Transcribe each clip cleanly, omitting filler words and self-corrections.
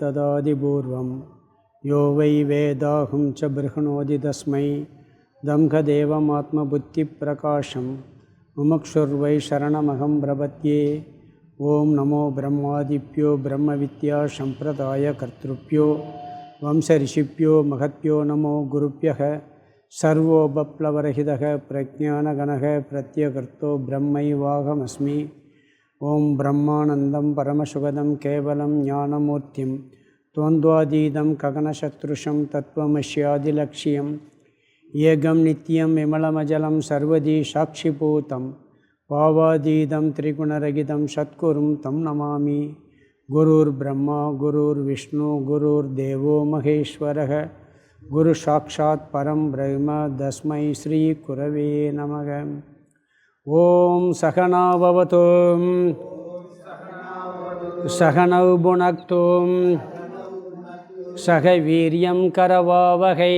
तदादिपूर्वं यो वै वेदाहं च बृहणोति तस्मै दम्भदेवमात्मबुद्धिप्रकाशं मुमुक्षुर्वै शरणमहं प्रपद्ये। ओं नमो ब्रह्मादिभ्यो ब्रह्मविद्यासम्प्रदायकर्तृभ्यो वंशऋषिभ्यो महद्भ्यो नमो गुरुभ्यः। सर्वोपप्लवरहितः प्रज्ञानगणः प्रत्यगर्तो ब्रह्मैवाहमस्मि। ओं ब्रह्मानन्दं परमसुखदं केवलं ज्ञानमूर्तिं द्वन्द्वातीतं गगनसदृशं तत्त्वमस्यादिलक्ष्यम् एकं नित्यं विमलमजलं सर्वदी साक्षिभूतं भावातीतं त्रिगुणरहितं सद्गुरुं तं नमामि। गुरुर्ब्रह्मा गुरुर्विष्णु गुरुर्देवो महेश्वरः गुरुसाक्षात् परं ब्रह्म तस्मै श्री गुरवे नमः। ओं सहना भवतु सहनौ भुनक्तु सह वीर्यं करवावहै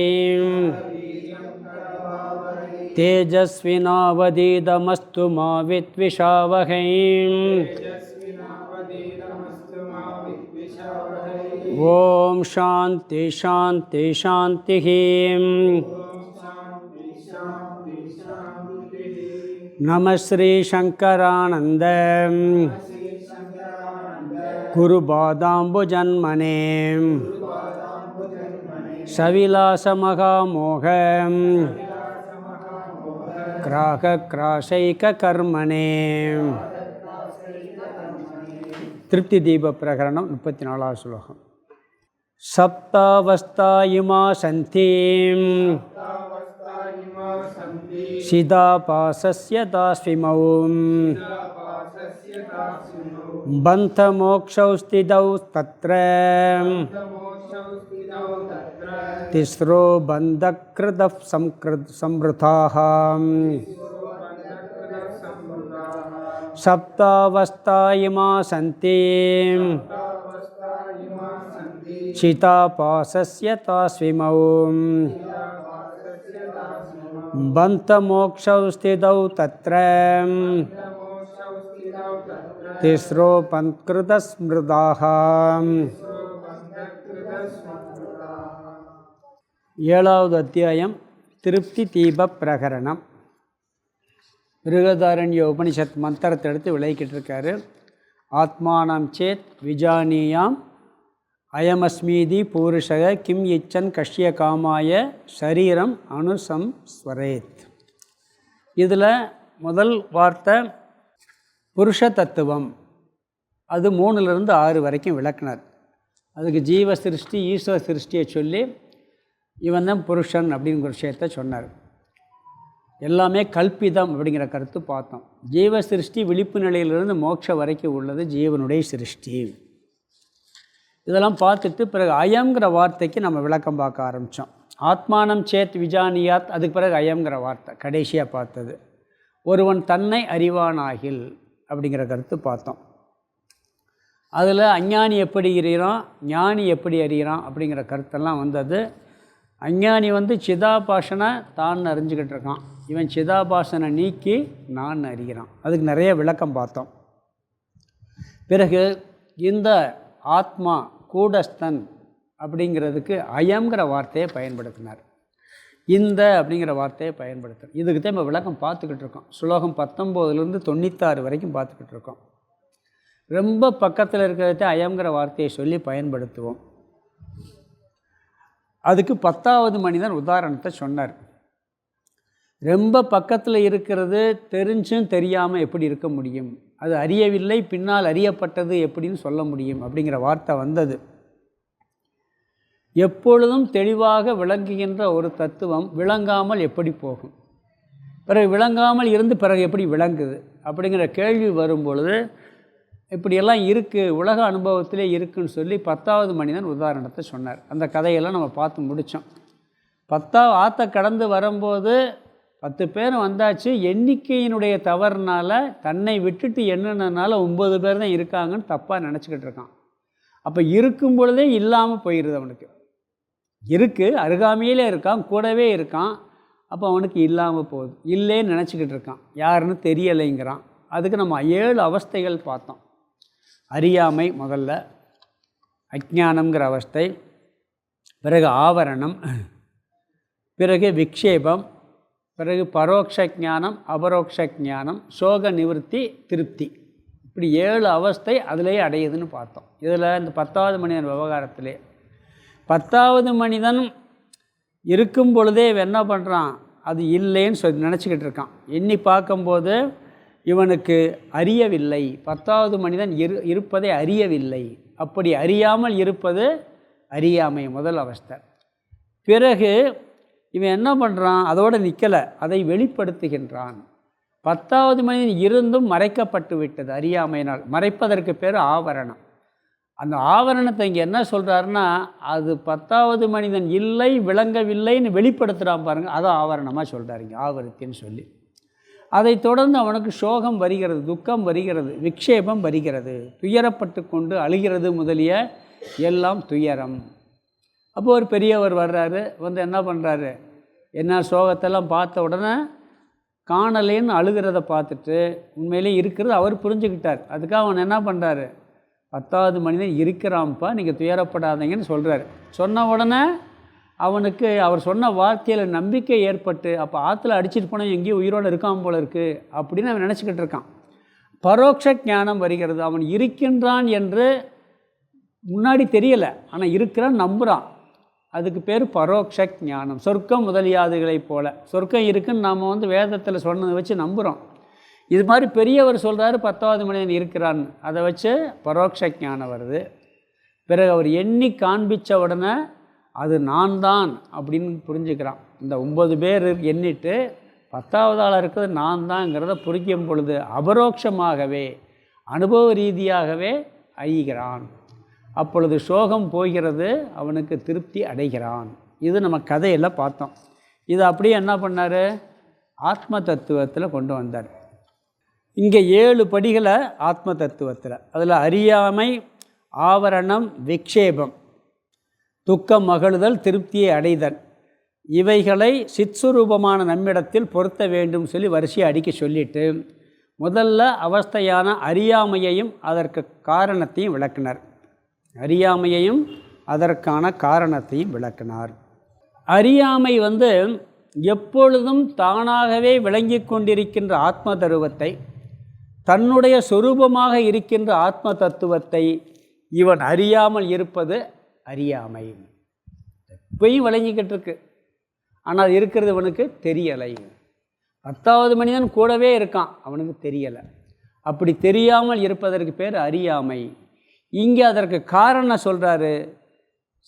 तेजस्विनावधीतमस्तु मा विद्विषावहै। ओं शान्ति शान्ति शान्तिः। नमः श्री शंकरानंद गुरुपादाम्बुजन्मने सविलासमहामोह ग्राहक्राशैककर्मणे। திருப்தி தீப பிரகரணம் 34வது ஸ்லோகம். சப்தாவஸ்தா இமா சந்தீம் சிதாபாசஸ்ய தாஸ்விமௌ பந்தமோக்ஷௌ ஸ்திதௌ தத்ர திஸ்ரோ பந்தக்ருதः சம்ருதாः. சப்தாவஸ்தா இமா சந்தீம் சிதாபாசஸ்ய தாஸ்விமௌ பந்தமோக்ஷௌ ஸ்திதௌ தத்ர திஸ்ரோ பந்த்கிருதः ஸ்மிருதாः. 7வது அத்தியாயம் திருப்தி தீப பிரகரணம். பிருகதாரண்ய உபனிஷத் மந்திரத்தை எடுத்து விளக்கிட்டு இருக்காரு. ஆத்மானம் சேத் விஜானியாம் அயமஸ்மீதி பூருஷக கிம் இச்சன் கஷ்ய காமாய சரீரம் அனுசம்ஸ்வரேத். இதில் முதல் வார்த்தை புருஷ தத்துவம், அது 3லிருந்து 6 வரைக்கும் விளக்குனார். அதுக்கு ஜீவ சிருஷ்டி ஈஸ்வர சிருஷ்டியை சொல்லி இவன் தான் புருஷன் அப்படிங்கிற விஷயத்தை சொன்னார். எல்லாமே கல்பிதம் அப்படிங்கிற கருத்து பார்த்தோம். ஜீவ சிருஷ்டி விழிப்பு நிலையிலிருந்து மோட்ச வரைக்கும் உள்ளது ஜீவனுடைய சிருஷ்டி. இதெல்லாம் பார்த்துட்டு பிறகு அயம்ங்கிற வார்த்தைக்கு நம்ம விளக்கம் பார்க்க ஆரம்பித்தோம். ஆத்மானம் சேத் விஜானியாத், அதுக்கு பிறகு அயம்ங்கிற வார்த்தை கடைசியாக பார்த்தது. ஒருவன் தன்னை அறிவானாகில் அப்படிங்கிற கருத்து பார்த்தோம். அதில் அஞ்ஞானி எப்படி அறிகிறான், ஞானி எப்படி அறிகிறான் அப்படிங்கிற கருத்தெல்லாம் வந்தது. அஞ்ஞானி சிதாபாசனை தான் அறிஞ்சிக்கிட்டு இருக்கான், இவன் சிதாபாசனை நீக்கி நான் அறிகிறான். அதுக்கு நிறைய விளக்கம் பார்த்தோம். பிறகு இந்த ஆத்மா கூடஸ்தன் அப்படிங்கிறதுக்கு அயம்ங்கிற வார்த்தையை பயன்படுத்தினார். இந்த அப்படிங்கிற வார்த்தையை பயன்படுத்துகிறோம். இதுக்கு தான் இப்போ விளக்கம் பார்த்துக்கிட்டு இருக்கோம். ஸ்லோகம் 19லிருந்து 96 வரைக்கும் பார்த்துக்கிட்டு இருக்கோம். ரொம்ப பக்கத்தில் இருக்கிறத அயம்ங்கிற வார்த்தையை சொல்லி பயன்படுத்துவோம். அதுக்கு 10வது மனிதன் உதாரணத்தை சொன்னார். ரொம்ப பக்கத்தில் இருக்கிறது தெரிஞ்சும் தெரியாமல் எப்படி இருக்க முடியும், அது அறியவில்லை பின்னால் அறியப்பட்டது எப்படின்னு சொல்ல முடியும் அப்படிங்கிற வார்த்தை வந்தது. எப்பொழுதும் தெளிவாக விளங்குகின்ற ஒரு தத்துவம் விளங்காமல் எப்படி போகும், பிறகு விளங்காமல் இருந்து பிறகு எப்படி விளங்குது அப்படிங்கிற கேள்வி வரும்பொழுது இப்படியெல்லாம் இருக்குது, உலக அனுபவத்திலே இருக்குதுன்னு சொல்லி 10வது மனிதன் உதாரணத்தை சொன்னார். அந்த கதையெல்லாம் நம்ம பார்த்து முடித்தோம். 10வது ஆற்றை கடந்து வரும்போது 10 பேர் வந்தாச்சு. எண்ணிக்கையினுடைய தவறுனால தன்னை விட்டுட்டு எண்ணுனால 9 பேர் தான் இருக்காங்கன்னு தப்பாக நினச்சிக்கிட்டு இருக்கான். அப்போ இருக்கும் பொழுதே இல்லாமல் போயிடுது. அவனுக்கு இருக்குது, அருகாமையிலே இருக்கான், கூடவே இருக்கான். அப்போ அவனுக்கு இல்லாமல் போகுது, இல்லைன்னு நினச்சிக்கிட்டு இருக்கான், யாருன்னு தெரியலைங்கிறான். அதுக்கு நம்ம 7 அவஸ்தைகள் பார்த்தோம். அறியாமை முதல்ல, அஜ்ஞானம்ங்கிற அவஸ்தை, பிறகு ஆவரணம், பிறகு விக்ஷேபம், பிறகு பரோட்ச ஞானம், அபரோக்ஷ ஞானம், சோக நிவர்த்தி, திருப்தி. இப்படி 7 அவஸ்தை அதிலேயே அடையுதுன்னு பார்த்தோம். இதில் இந்த 10வது மனிதன் விவகாரத்திலே 10வது மனிதன் இருக்கும் பொழுதே என்ன பண்ணுறான், அது இல்லைன்னு சொல்லி நினச்சிக்கிட்டு இருக்கான். எண்ணி பார்க்கும்போது இவனுக்கு அறியவில்லை, 10வது மனிதன் இருப்பதை அறியவில்லை. அப்படி அறியாமல் இருப்பது அறியாமை, முதல் அவஸ்தை. பிறகு இவன் என்ன பண்ணுறான், அதோடு நிற்கலை, அதை வெளிப்படுத்துகின்றான். 10வது மனிதன் இருந்தும் மறைக்கப்பட்டு விட்டது அறியாமையினால். மறைப்பதற்கு பேர் ஆவரணம். அந்த ஆவரணத்தை இங்கே என்ன சொல்கிறாருன்னா, அது 10வது மனிதன் இல்லை, விளங்கவில்லைன்னு வெளிப்படுத்துகிறான் பாருங்கள், அதை ஆவரணமாக சொல்கிறாருங்க, ஆவருத்தின்னு சொல்லி. அதை தொடர்ந்து அவனுக்கு சோகம் வருகிறது, துக்கம் வருகிறது, விக்ஷேபம் வருகிறது, துயரப்பட்டு கொண்டு அழுகிறது முதலிய எல்லாம் துயரம். அப்போ ஒரு பெரியவர் வர்றாரு, வந்து என்ன பண்ணுறாரு, என்ன சோகத்தெல்லாம் பார்த்த உடனே காணலேன்னு அழுகிறத பார்த்துட்டு உண்மையிலே இருக்கிறது அவர் புரிஞ்சுக்கிட்டார். அதுக்காக அவன் என்ன பண்ணுறாரு, 10வது மனிதன் இருக்கிறான்ப்பா, நீங்கள் துயரப்படாதீங்கன்னு சொல்கிறார். சொன்ன உடனே அவனுக்கு அவர் சொன்ன வார்த்தையில் நம்பிக்கை ஏற்பட்டு, அப்போ ஆற்றுல அடிச்சிட்டு போனால் எங்கேயும் உயிரோடு இருக்கான் போல இருக்குது அப்படின்னு அவன் நினச்சிக்கிட்டு இருக்கான். பரோட்ச ஞானம் வருகிறது. அவன் இருக்கின்றான் என்று முன்னாடி தெரியலை, ஆனால் இருக்கிறான், நம்புகிறான். அதுக்கு பேர் பரோட்ச ஞானம். சொர்க்கம் முதலியாதுகளைப் போல் சொர்க்கம் இருக்குன்னு நாம் வேதத்தில் சொன்னதை வச்சு நம்புகிறோம். இது மாதிரி பெரியவர் சொல்கிறாரு 10வது மனிதன் இருக்கிறான்னு, அதை வச்சு பரோட்ச ஞானம் வருது. பிறகு அவர் எண்ணி காண்பித்த உடனே அது நான் தான் அப்படின்னு புரிஞ்சுக்கிறான். இந்த 9 பேர் எண்ணிட்டு 10வது ஆளாக இருக்கிறது நான் தான்ங்கிறத புரிக்கும் பொழுது அபரோக்ஷமாகவே அனுபவ ரீதியாகவே அறிகிறான். அப்பொழுது சோகம் போகிறது, அவனுக்கு திருப்தி அடைகிறான். இது நம்ம கதையில் பார்த்தோம். இது அப்படியே என்ன பண்ணார், ஆத்ம தத்துவத்தில் கொண்டு வந்தார். இங்கே 7 படிகளை ஆத்ம தத்துவத்தில், அதில் அறியாமை, ஆவரணம், விக்ஷேபம், துக்கம் மகிழுதல், திருப்தியை அடைதல், இவைகளை சிற்சுரூபமான நம்மிடத்தில் பொருத்த வேண்டும் சொல்லி வரிசையை அடிக்க சொல்லிட்டு முதல்ல அவஸ்தையான அறியாமையையும் அதற்கு காரணத்தையும் விளக்கினார். அறியாமையையும் அதற்கான காரணத்தையும் விளக்கினார். அறியாமை எப்பொழுதும் தானாகவே விளங்கி கொண்டிருக்கின்ற ஆத்ம தருவத்தை, தன்னுடைய சொரூபமாக இருக்கின்ற ஆத்ம தத்துவத்தை இவன் அறியாமல் இருப்பது அறியாமை. இப்பயும் விளங்கிக்கிட்டு இருக்கு, ஆனால் இருக்கிறது இவனுக்கு தெரியலை. 10வது மனிதன் கூடவே இருக்கான், அவனுக்கு தெரியலை. அப்படி தெரியாமல் இருப்பதற்கு பேர் அறியாமை. இங்கே அதற்கு காரணம் சொல்கிறாரு,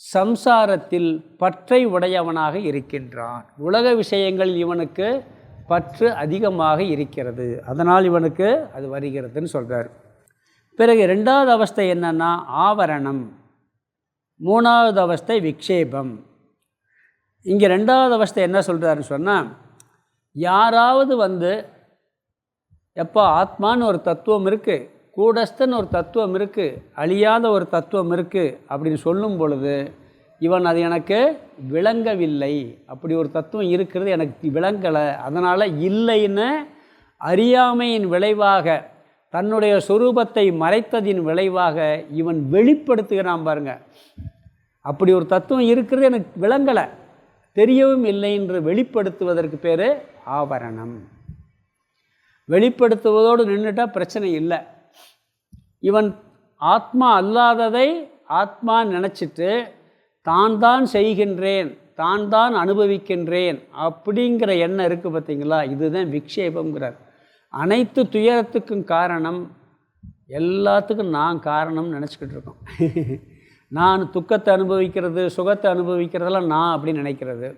சம்சாரத்தில் பற்றை உடையவனாக இருக்கின்றான். உலக விஷயங்களில் இவனுக்கு பற்று அதிகமாக இருக்கிறது, அதனால் இவனுக்கு அது வருகிறதுன்னு சொல்கிறார். பிறகு 2வது அவஸ்தை என்னன்னா ஆவரணம், 3வது அவஸ்தை விக்ஷேபம். இங்கே 2வது அவஸ்தை என்ன சொல்கிறாருன்னு சொன்னால், யாராவது எப்போ ஆத்மான்னு ஒரு தத்துவம் இருக்குது, கூடஸ்தன் ஒரு தத்துவம் இருக்குது, அழியாத ஒரு தத்துவம் இருக்குது அப்படின்னு சொல்லும் பொழுது இவன் அது எனக்கு விளங்கவில்லை, அப்படி ஒரு தத்துவம் இருக்கிறது எனக்கு விளங்கலை, அதனால் இல்லைன்னு அறியாமையின் விளைவாக, தன்னுடைய சொரூபத்தை மறைத்ததின் விளைவாக இவன் வெளிப்படுத்துகிறான் பாருங்க. அப்படி ஒரு தத்துவம் இருக்கிறது எனக்கு விளங்கலை, தெரியவும் இல்லை என்று வெளிப்படுத்துவதற்கு பேர் ஆவரணம். வெளிப்படுத்துவதோடு நின்றுட்டால் பிரச்சனை இல்லை. இவன் ஆத்மா அல்லாததை ஆத்மா நினச்சிட்டு தான் தான் செய்கின்றேன், தான் தான் அனுபவிக்கின்றேன் அப்படிங்கிற எண்ணம் இருக்குது பார்த்தீங்களா, இதுதான் விக்ஷேபங்கிறார். அனைத்து துயரத்துக்கும் காரணம், எல்லாத்துக்கும் நான் காரணம்னு நினச்சிக்கிட்டு இருக்கோம். நான் துக்கத்தை அனுபவிக்கிறது, சுகத்தை அனுபவிக்கிறதெல்லாம் நான் அப்படின்னு நினைக்கிறது,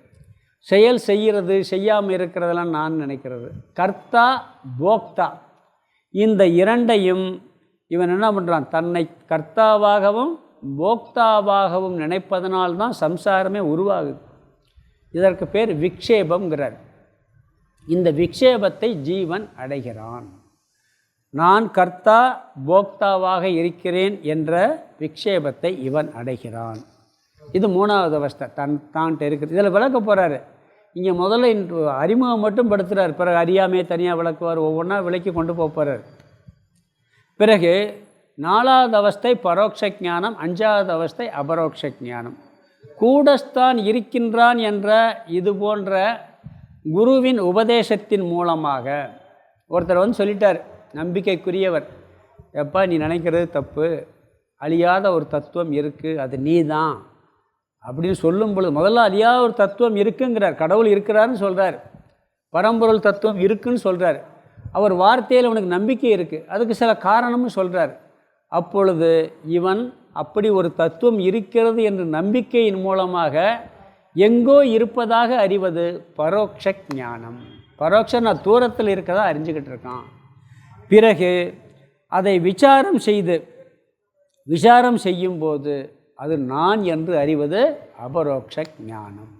செயல் செய்கிறது செய்யாமல் இருக்கிறதெல்லாம் நான் நினைக்கிறது. கர்த்தா போக்தா, இந்த இரண்டையும் இவன் என்ன பண்ணுறான், தன்னை கர்த்தாவாகவும் போக்தாவாகவும் நினைப்பதனால்தான் சம்சாரமே உருவாகுது. இதற்கு பேர் விக்ஷேபம்ங்கிறார். இந்த விக்ஷேபத்தை ஜீவன் அடைகிறான். நான் கர்த்தா போக்தாவாக இருக்கிறேன் என்ற விக்ஷேபத்தை இவன் அடைகிறான். இது 3வது அவஸ்தை, தான்ட்டு இருக்குது. இதில் விளக்க போகிறாரு. இங்கே முதல்ல அறிமுகம் மட்டும் படுத்துகிறார், பிறகு அறியாமையை தனியாக விளக்குவார், ஒவ்வொன்றா விளக்கி கொண்டு போகிறார். பிறகு 4வது அவஸ்தை பரோட்ச ஞானம், 5வது அவஸ்தை அபரோக்ஷ ஞானம். கூடஸ்தான் இருக்கின்றான் என்ற இது போன்ற குருவின் உபதேசத்தின் மூலமாக ஒருத்தர் வந்து சொல்லிட்டார், நம்பிக்கைக்குரியவர், எப்பா நீ நினைக்கிறது தப்பு, அழியாத ஒரு தத்துவம் இருக்குது, அது நீ தான் அப்படின்னு சொல்லும் பொழுது, முதல்ல அழியாத ஒரு தத்துவம் இருக்குங்கிறார், கடவுள் இருக்கிறாருன்னு சொல்கிறார், பரம்பொருள் தத்துவம் இருக்குன்னு சொல்கிறார். அவர் வார்த்தையில் உனக்கு நம்பிக்கை இருக்குது, அதுக்கு சில காரணமும் சொல்கிறார். அப்பொழுது இவன் அப்படி ஒரு தத்துவம் இருக்கிறது என்ற நம்பிக்கையின் மூலமாக எங்கோ இருப்பதாக அறிவது பரோட்ச ஞானம். பரோட்சம் நான் தூரத்தில் இருக்கதா அறிஞ்சிக்கிட்டு இருக்கான். பிறகு அதை விசாரம் செய்யும்போது அது நான் என்று அறிவது அபரோக்ஷ ஞானம்.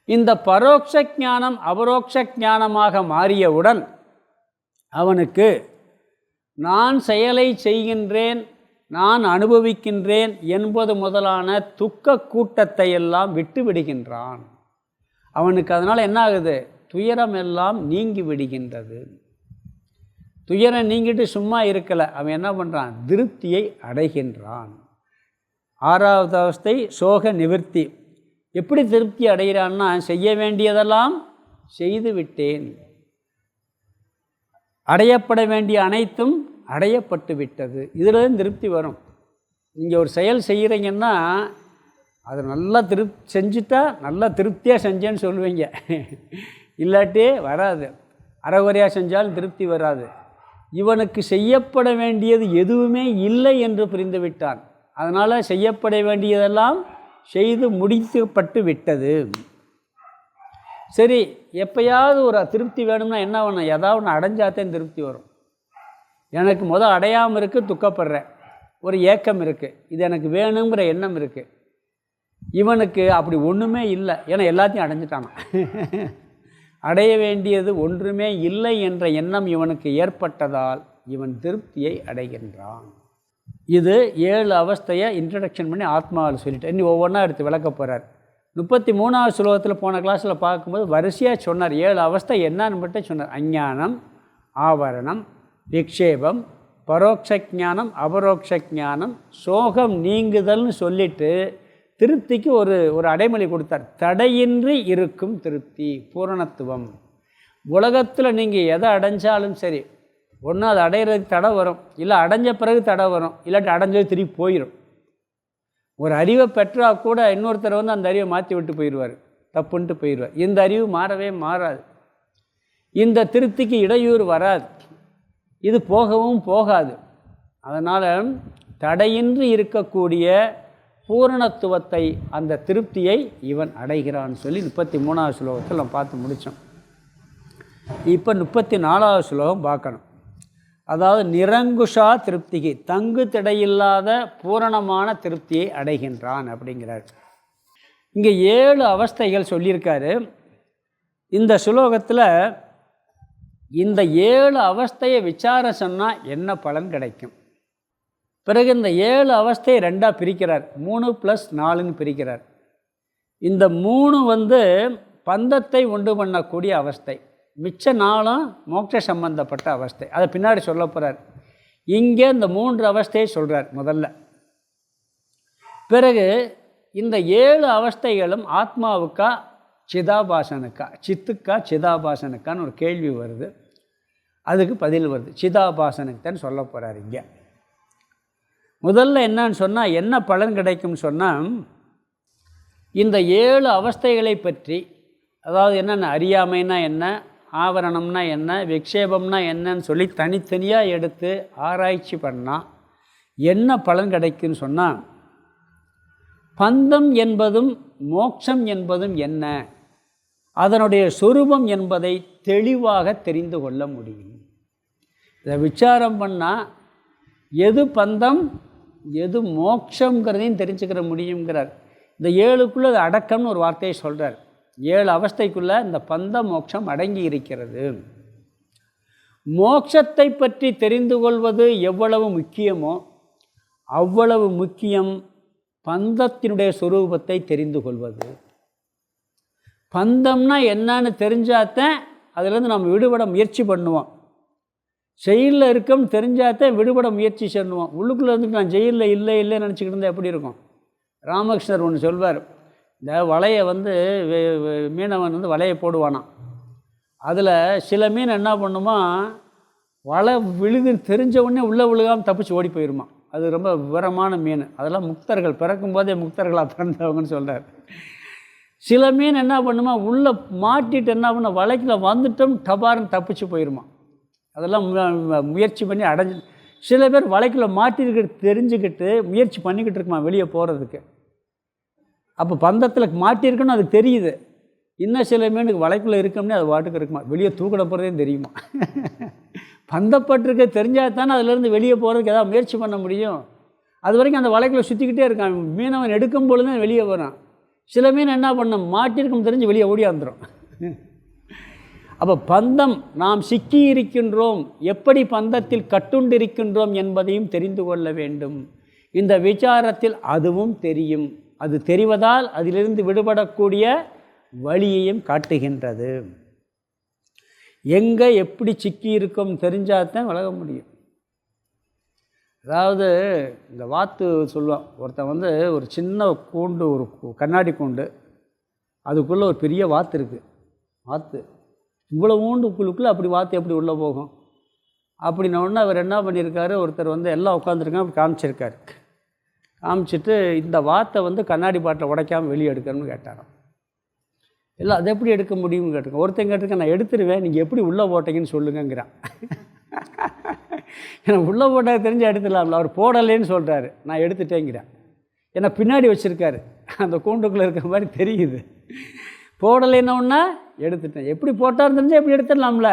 இந்த பரோட்ச ஞானம் அபரோக்ஷ ஞானமாக மாறியவுடன் அவனுக்கு நான் செயலை செய்கின்றேன், நான் அனுபவிக்கின்றேன் என்பது முதலான துக்க கூட்டத்தை எல்லாம் விட்டு விடுகின்றான். அவனுக்கு அதனால் என்ன ஆகுது? துயரம் எல்லாம் நீங்கி விடுகின்றது. துயரம் நீங்கிட்டு சும்மா இருக்கலை, அவன் என்ன பண்ணுறான்? திருப்தியை அடைகின்றான். 6வது அவஸ்தை சோக நிவர்த்தி. எப்படி திருப்தி அடைகிறான்னா, செய்ய வேண்டியதெல்லாம் செய்து விட்டேன், அடையப்பட வேண்டிய அனைத்தும் அடையப்பட்டு விட்டது. இதில் திருப்தி வரும். நீங்கள் ஒரு செயல் செய்கிறீங்கன்னா அது நல்லா செஞ்சுட்டா நல்லா திருப்தியாக செஞ்சேன்னு சொல்லுவீங்க, இல்லாட்டி வராது. அறகுறையாக செஞ்சாலும் திருப்தி வராது. இவனுக்கு செய்யப்பட வேண்டியது எதுவுமே இல்லை என்று புரிந்துவிட்டான். அதனால் செய்யப்பட வேண்டியதெல்லாம் செய்து முடிக்கப்பட்டு விட்டது. சரி, எப்பயாவது ஒரு திருப்தி வேணும்னா என்ன வேணும்? ஏதாவது ஒன்று அடைஞ்சாத்தான் திருப்தி வரும். எனக்கு அடையாமல் இருக்குது, துக்கப்படுறேன், ஒரு ஏக்கம் இருக்குது, இது எனக்கு வேணுங்கிற எண்ணம் இருக்குது. இவனுக்கு அப்படி ஒன்றுமே இல்லை, ஏன்னா எல்லாத்தையும் அடைஞ்சிட்டானா. அடைய வேண்டியது ஒன்றுமே இல்லை என்ற எண்ணம் இவனுக்கு ஏற்பட்டதால் இவன் திருப்தியை அடைகின்றான். இது 7 அவஸ்தையை இன்ட்ரடக்ஷன் பண்ணி ஆத்மாவில் சொல்லிட்டு இன்னும் ஒவ்வொன்றா எடுத்து விளக்க போகிறார். 33வது ஸ்லோகத்தில் போன கிளாஸில் பார்க்கும்போது வரிசையாக சொன்னார். 7 அவஸ்தை என்னன்னு மட்டும் சொன்னார். அஞ்ஞானம், ஆவரணம், விக்ஷேபம், பரோட்ச ஞானம், அபரோக்ஷ ஞானம், சோகம் நீங்குதல்னு சொல்லிட்டு திருப்திக்கு ஒரு அடைமொழி கொடுத்தார். தடையின்றி இருக்கும் திருப்தி, பூரணத்துவம். உலகத்தில் நீங்கள் எதை அடைஞ்சாலும் சரி, ஒன்று அது அடையிறதுக்கு தடை வரும், இல்லை அடைஞ்ச பிறகு தடை வரும், இல்லாட்டி அடைஞ்சது திருப்பி போயிடும். ஒரு அறிவை பெற்றால் கூட இன்னொருத்தர் வந்து அந்த அறிவை மாற்றி விட்டு போயிடுவார், தப்புன்ட்டு போயிடுவார். இந்த அறிவு மாறவே மாறாது. இந்த திருப்திக்கு இடையூறு வராது, இது போகவும் போகாது. அதனால் தடையின்றி இருக்கக்கூடிய பூரணத்துவத்தை, அந்த திருப்தியை இவன் அடைகிறான்னு சொல்லி 33வது ஸ்லோகத்தில் நம்ம பார்த்து முடித்தோம். இப்போ 34வது ஸ்லோகம் பார்க்கணும். அதாவது நிரங்குஷா திருப்திக்கு, தங்கு தடையில்லாத பூரணமான திருப்தியை அடைகின்றான் அப்படிங்கிறார். இங்கே 7 அவஸ்தைகள் சொல்லியிருக்காரு. இந்த ஸ்லோகத்தில் இந்த 7 அவஸ்தையை விசாரம் சொன்னால் என்ன பலன் கிடைக்கும்? பிறகு இந்த 7 அவஸ்தையை 2ஆக பிரிக்கிறார், 3 + 4ன்னு பிரிக்கிறார். இந்த 3 வந்து பந்தத்தை உண்டு பண்ணக்கூடிய அவஸ்தை, மிச்ச 4 மோட்ச சம்பந்தப்பட்ட அவஸ்தை. அதை பின்னாடி சொல்ல போகிறார். இங்கே இந்த 3 அவஸ்தையை சொல்கிறார் முதல்ல. பிறகு இந்த 7 அவஸ்தைகளும் ஆத்மாவுக்கா சிதாபாசனுக்கா, சித்துக்கா சிதாபாசனுக்கான்னு ஒரு கேள்வி வருது. அதுக்கு பதில் வருது, சிதாபாசனுக்கு தான் சொல்ல போகிறார். இங்கே முதல்ல என்னன்னு சொன்னால் என்ன பலன் கிடைக்கும்னு சொன்னால், இந்த 7 அவஸ்தைகளை பற்றி, அதாவது என்னென்ன அறியாமைனா என்ன, ஆவரணம்னா என்ன, விக்ஷேபம்னா என்னன்னு சொல்லி தனித்தனியாக எடுத்து ஆராய்ச்சி பண்ணால் என்ன பலன் கிடைக்குன்னு சொன்னால், பந்தம் என்பதும் மோட்சம் என்பதும் என்ன, அதனுடைய சொரூபம் என்பதை தெளிவாக தெரிந்து கொள்ள முடியும். இதை விசாரம் பண்ணால் எது பந்தம் எது மோட்சங்கிறதையும் தெரிஞ்சுக்கிற முடியுங்கிறார். இந்த 7க்குள்ளே அது அடக்கம்னு ஒரு வார்த்தையை சொல்கிறார். 7 அவஸ்தைக்குள்ளே இந்த பந்த மோட்சம் அடங்கி இருக்கிறது. மோட்சத்தை பற்றி தெரிந்து கொள்வது எவ்வளவு முக்கியமோ அவ்வளவு முக்கியம் பந்தத்தினுடைய சொரூபத்தை தெரிந்து கொள்வது. பந்தம்னா என்னன்னு தெரிஞ்சாதான் அதிலேருந்து நம்ம விடுபட முயற்சி பண்ணுவோம். ஜெயிலில் இருக்கோம்னு தெரிஞ்சாதான் விடுபட முயற்சி பண்ணுவோம். உள்ளுக்குள்ளே இருந்துட்டு நான் ஜெயிலில் இல்லைன்னு நினச்சிக்கிட்டு இருந்தால் எப்படி இருக்கும்? ராமகிருஷ்ணர் ஒன்று சொல்வார். இந்த வலையை மீனவன் வலையை போடுவானான். அதில் சில மீன் என்ன பண்ணுமா, வலை விழுதுன்னு தெரிஞ்ச உடனே உள்ளே விழுகாமல் தப்பிச்சு ஓடி போயிடுமா. அது ரொம்ப விவரமான மீன். அதெல்லாம் முக்தர்கள், பிறக்கும் போதே முக்தர்களாக பிறந்தவங்கன்னு சொல்கிறார். சில மீன் என்ன பண்ணுமா, உள்ளே மாட்டிட்டு என்ன பண்ண, வலைக்குள்ள வந்துட்டோம் டபார்னு தப்பிச்சு போயிடுமா. அதெல்லாம் முயற்சி பண்ணி அடைஞ்சு. சில பேர் வலைக்குள்ளே மாட்டிருக்கிட்டு தெரிஞ்சுக்கிட்டு முயற்சி பண்ணிக்கிட்டு இருக்குமா வெளியே போகிறதுக்கு. அப்போ பந்தத்தில் மாட்டிருக்குன்னு அது தெரியுது. இன்னும் சில மீனுக்கு வலைக்குள்ளே இருக்கோம்னே அது வாட்டுக்கு இருக்குமா, வெளியே தூக்கிட போகிறதே தெரியுமா. பந்தப்பட்டிருக்க தெரிஞ்சால் தானே அதிலேருந்து வெளியே போகிறதுக்கு ஏதாவது முயற்சி பண்ண முடியும். அது வரைக்கும் அந்த வலைக்குள்ளே சுற்றிக்கிட்டே இருக்கான். மீனவன் எடுக்கும் பொழுது தான் வெளியே வரான். சில மீன் என்ன பண்ண, மாட்டிருக்கும் தெரிஞ்சு வெளியே ஓடியாந்துடும். அப்போ பந்தம், நாம் சிக்கி இருக்கின்றோம், எப்படி பந்தத்தில் கட்டுண்டிருக்கின்றோம் என்பதையும் தெரிந்து கொள்ள வேண்டும். இந்த விசாரத்தில் அதுவும் தெரியும். அது தெரிவதால் அதிலிருந்து விடுபடக்கூடிய வழியையும் காட்டுகின்றது. எங்கே எப்படி சிக்கி இருக்கும் தெரிஞ்சால் தான் விலக முடியும். அதாவது இந்த வாத்து சொல்லுவான். ஒருத்தன் ஒரு சின்ன கூண்டு, ஒரு கண்ணாடி கூண்டு, அதுக்குள்ளே ஒரு பெரிய வாத்து இருக்குது. வாத்து இவ்வளோ ஊண்டுக்குள்ளுக்குள்ளே அப்படி வாத்து எப்படி உள்ளே போகும் அப்படின்ன உடனே அவர் என்ன பண்ணியிருக்காரு, ஒருத்தர் எல்லாம் உட்காந்துருக்காங்க, அப்படி காமிச்சிருக்காரு. காமிச்சிட்டு இந்த வாத்தை கண்ணாடி பாட்டில் உடைக்காமல் வெளியே எடுக்கணும்னு கேட்டாராம். இல்லை அதை எப்படி எடுக்க முடியும்னு கேட்டுருக்கேன். ஒருத்தன் கேட்டிருக்கேன், நான் எடுத்துருவேன், நீங்கள் எப்படி உள்ளே போட்டீங்கன்னு சொல்லுங்கிறான். ஏன்னா உள்ளே போட்டால் தெரிஞ்சு எடுத்துடலாம்ல. அவர் போடலேன்னு சொல்கிறாரு, நான் எடுத்துட்டேங்கிறேன். ஏன்னா பின்னாடி வச்சுருக்காரு, அந்த கூண்டுக்குள்ளே இருக்கிற மாதிரி தெரியுது. போடலைன்னொன்னா எடுத்துட்டேன். எப்படி போட்டார்னு தெரிஞ்சால் எப்படி எடுத்துடலாம்ல.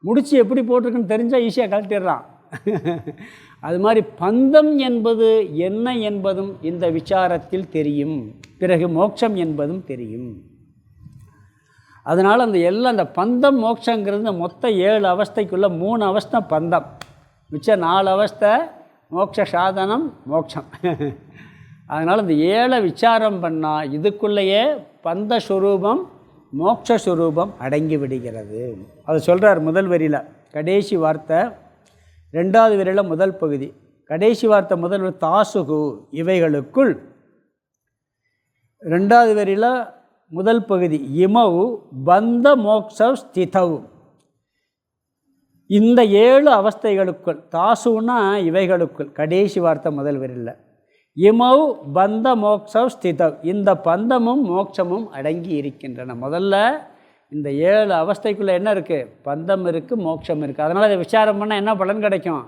முடிச்சு எப்படி போட்டிருக்குன்னு தெரிஞ்சால் ஈஸியாக கழட்டிடுறான். அது மாதிரி பந்தம் என்பது என்ன என்பதும் இந்த விசாரத்தில் தெரியும். பிறகு மோட்சம் என்பதும் தெரியும். அதனால் அந்த பந்தம் மோட்சங்கிறது மொத்த 7 அவஸ்தைக்குள்ளே 3 அவஸ்தை பந்தம், மிச்சம் 4 அவஸ்தை மோட்ச சாதனம் மோட்சம். அதனால் இந்த 7 விசாரம் பண்ணால் இதுக்குள்ளேயே பந்தஸ்வரூபம் மோட்சஸ்வரூபம் அடங்கி விடுகிறது. அதை சொல்கிறார் முதல் வரியில். கடைசி வார்த்தை 2வது வரியில் முதல் பகுதி. கடைசி வார்த்தை முதல் தாசுகு இவைகளுக்குள். 2வது வரியில் முதல் பகுதி இமவு பந்த மோக்ஷ ஸ்திதவு. இந்த 7 அவஸ்தைகளுக்குள், தாசுன்னா இவைகளுக்குள், கடைசி வார்த்தை முதல் வரியில். இமவு பந்த மோக்ஷ ஸ்திதவ், இந்த பந்தமும் மோட்சமும் அடங்கி இருக்கின்றன. முதல்ல இந்த 7 அவஸ்தைக்குள்ளே என்ன இருக்குது, பந்தம் இருக்குது, மோட்சம் இருக்குது. அதனால் அதை விசாரம் பண்ணால் என்ன பலன் கிடைக்கும்,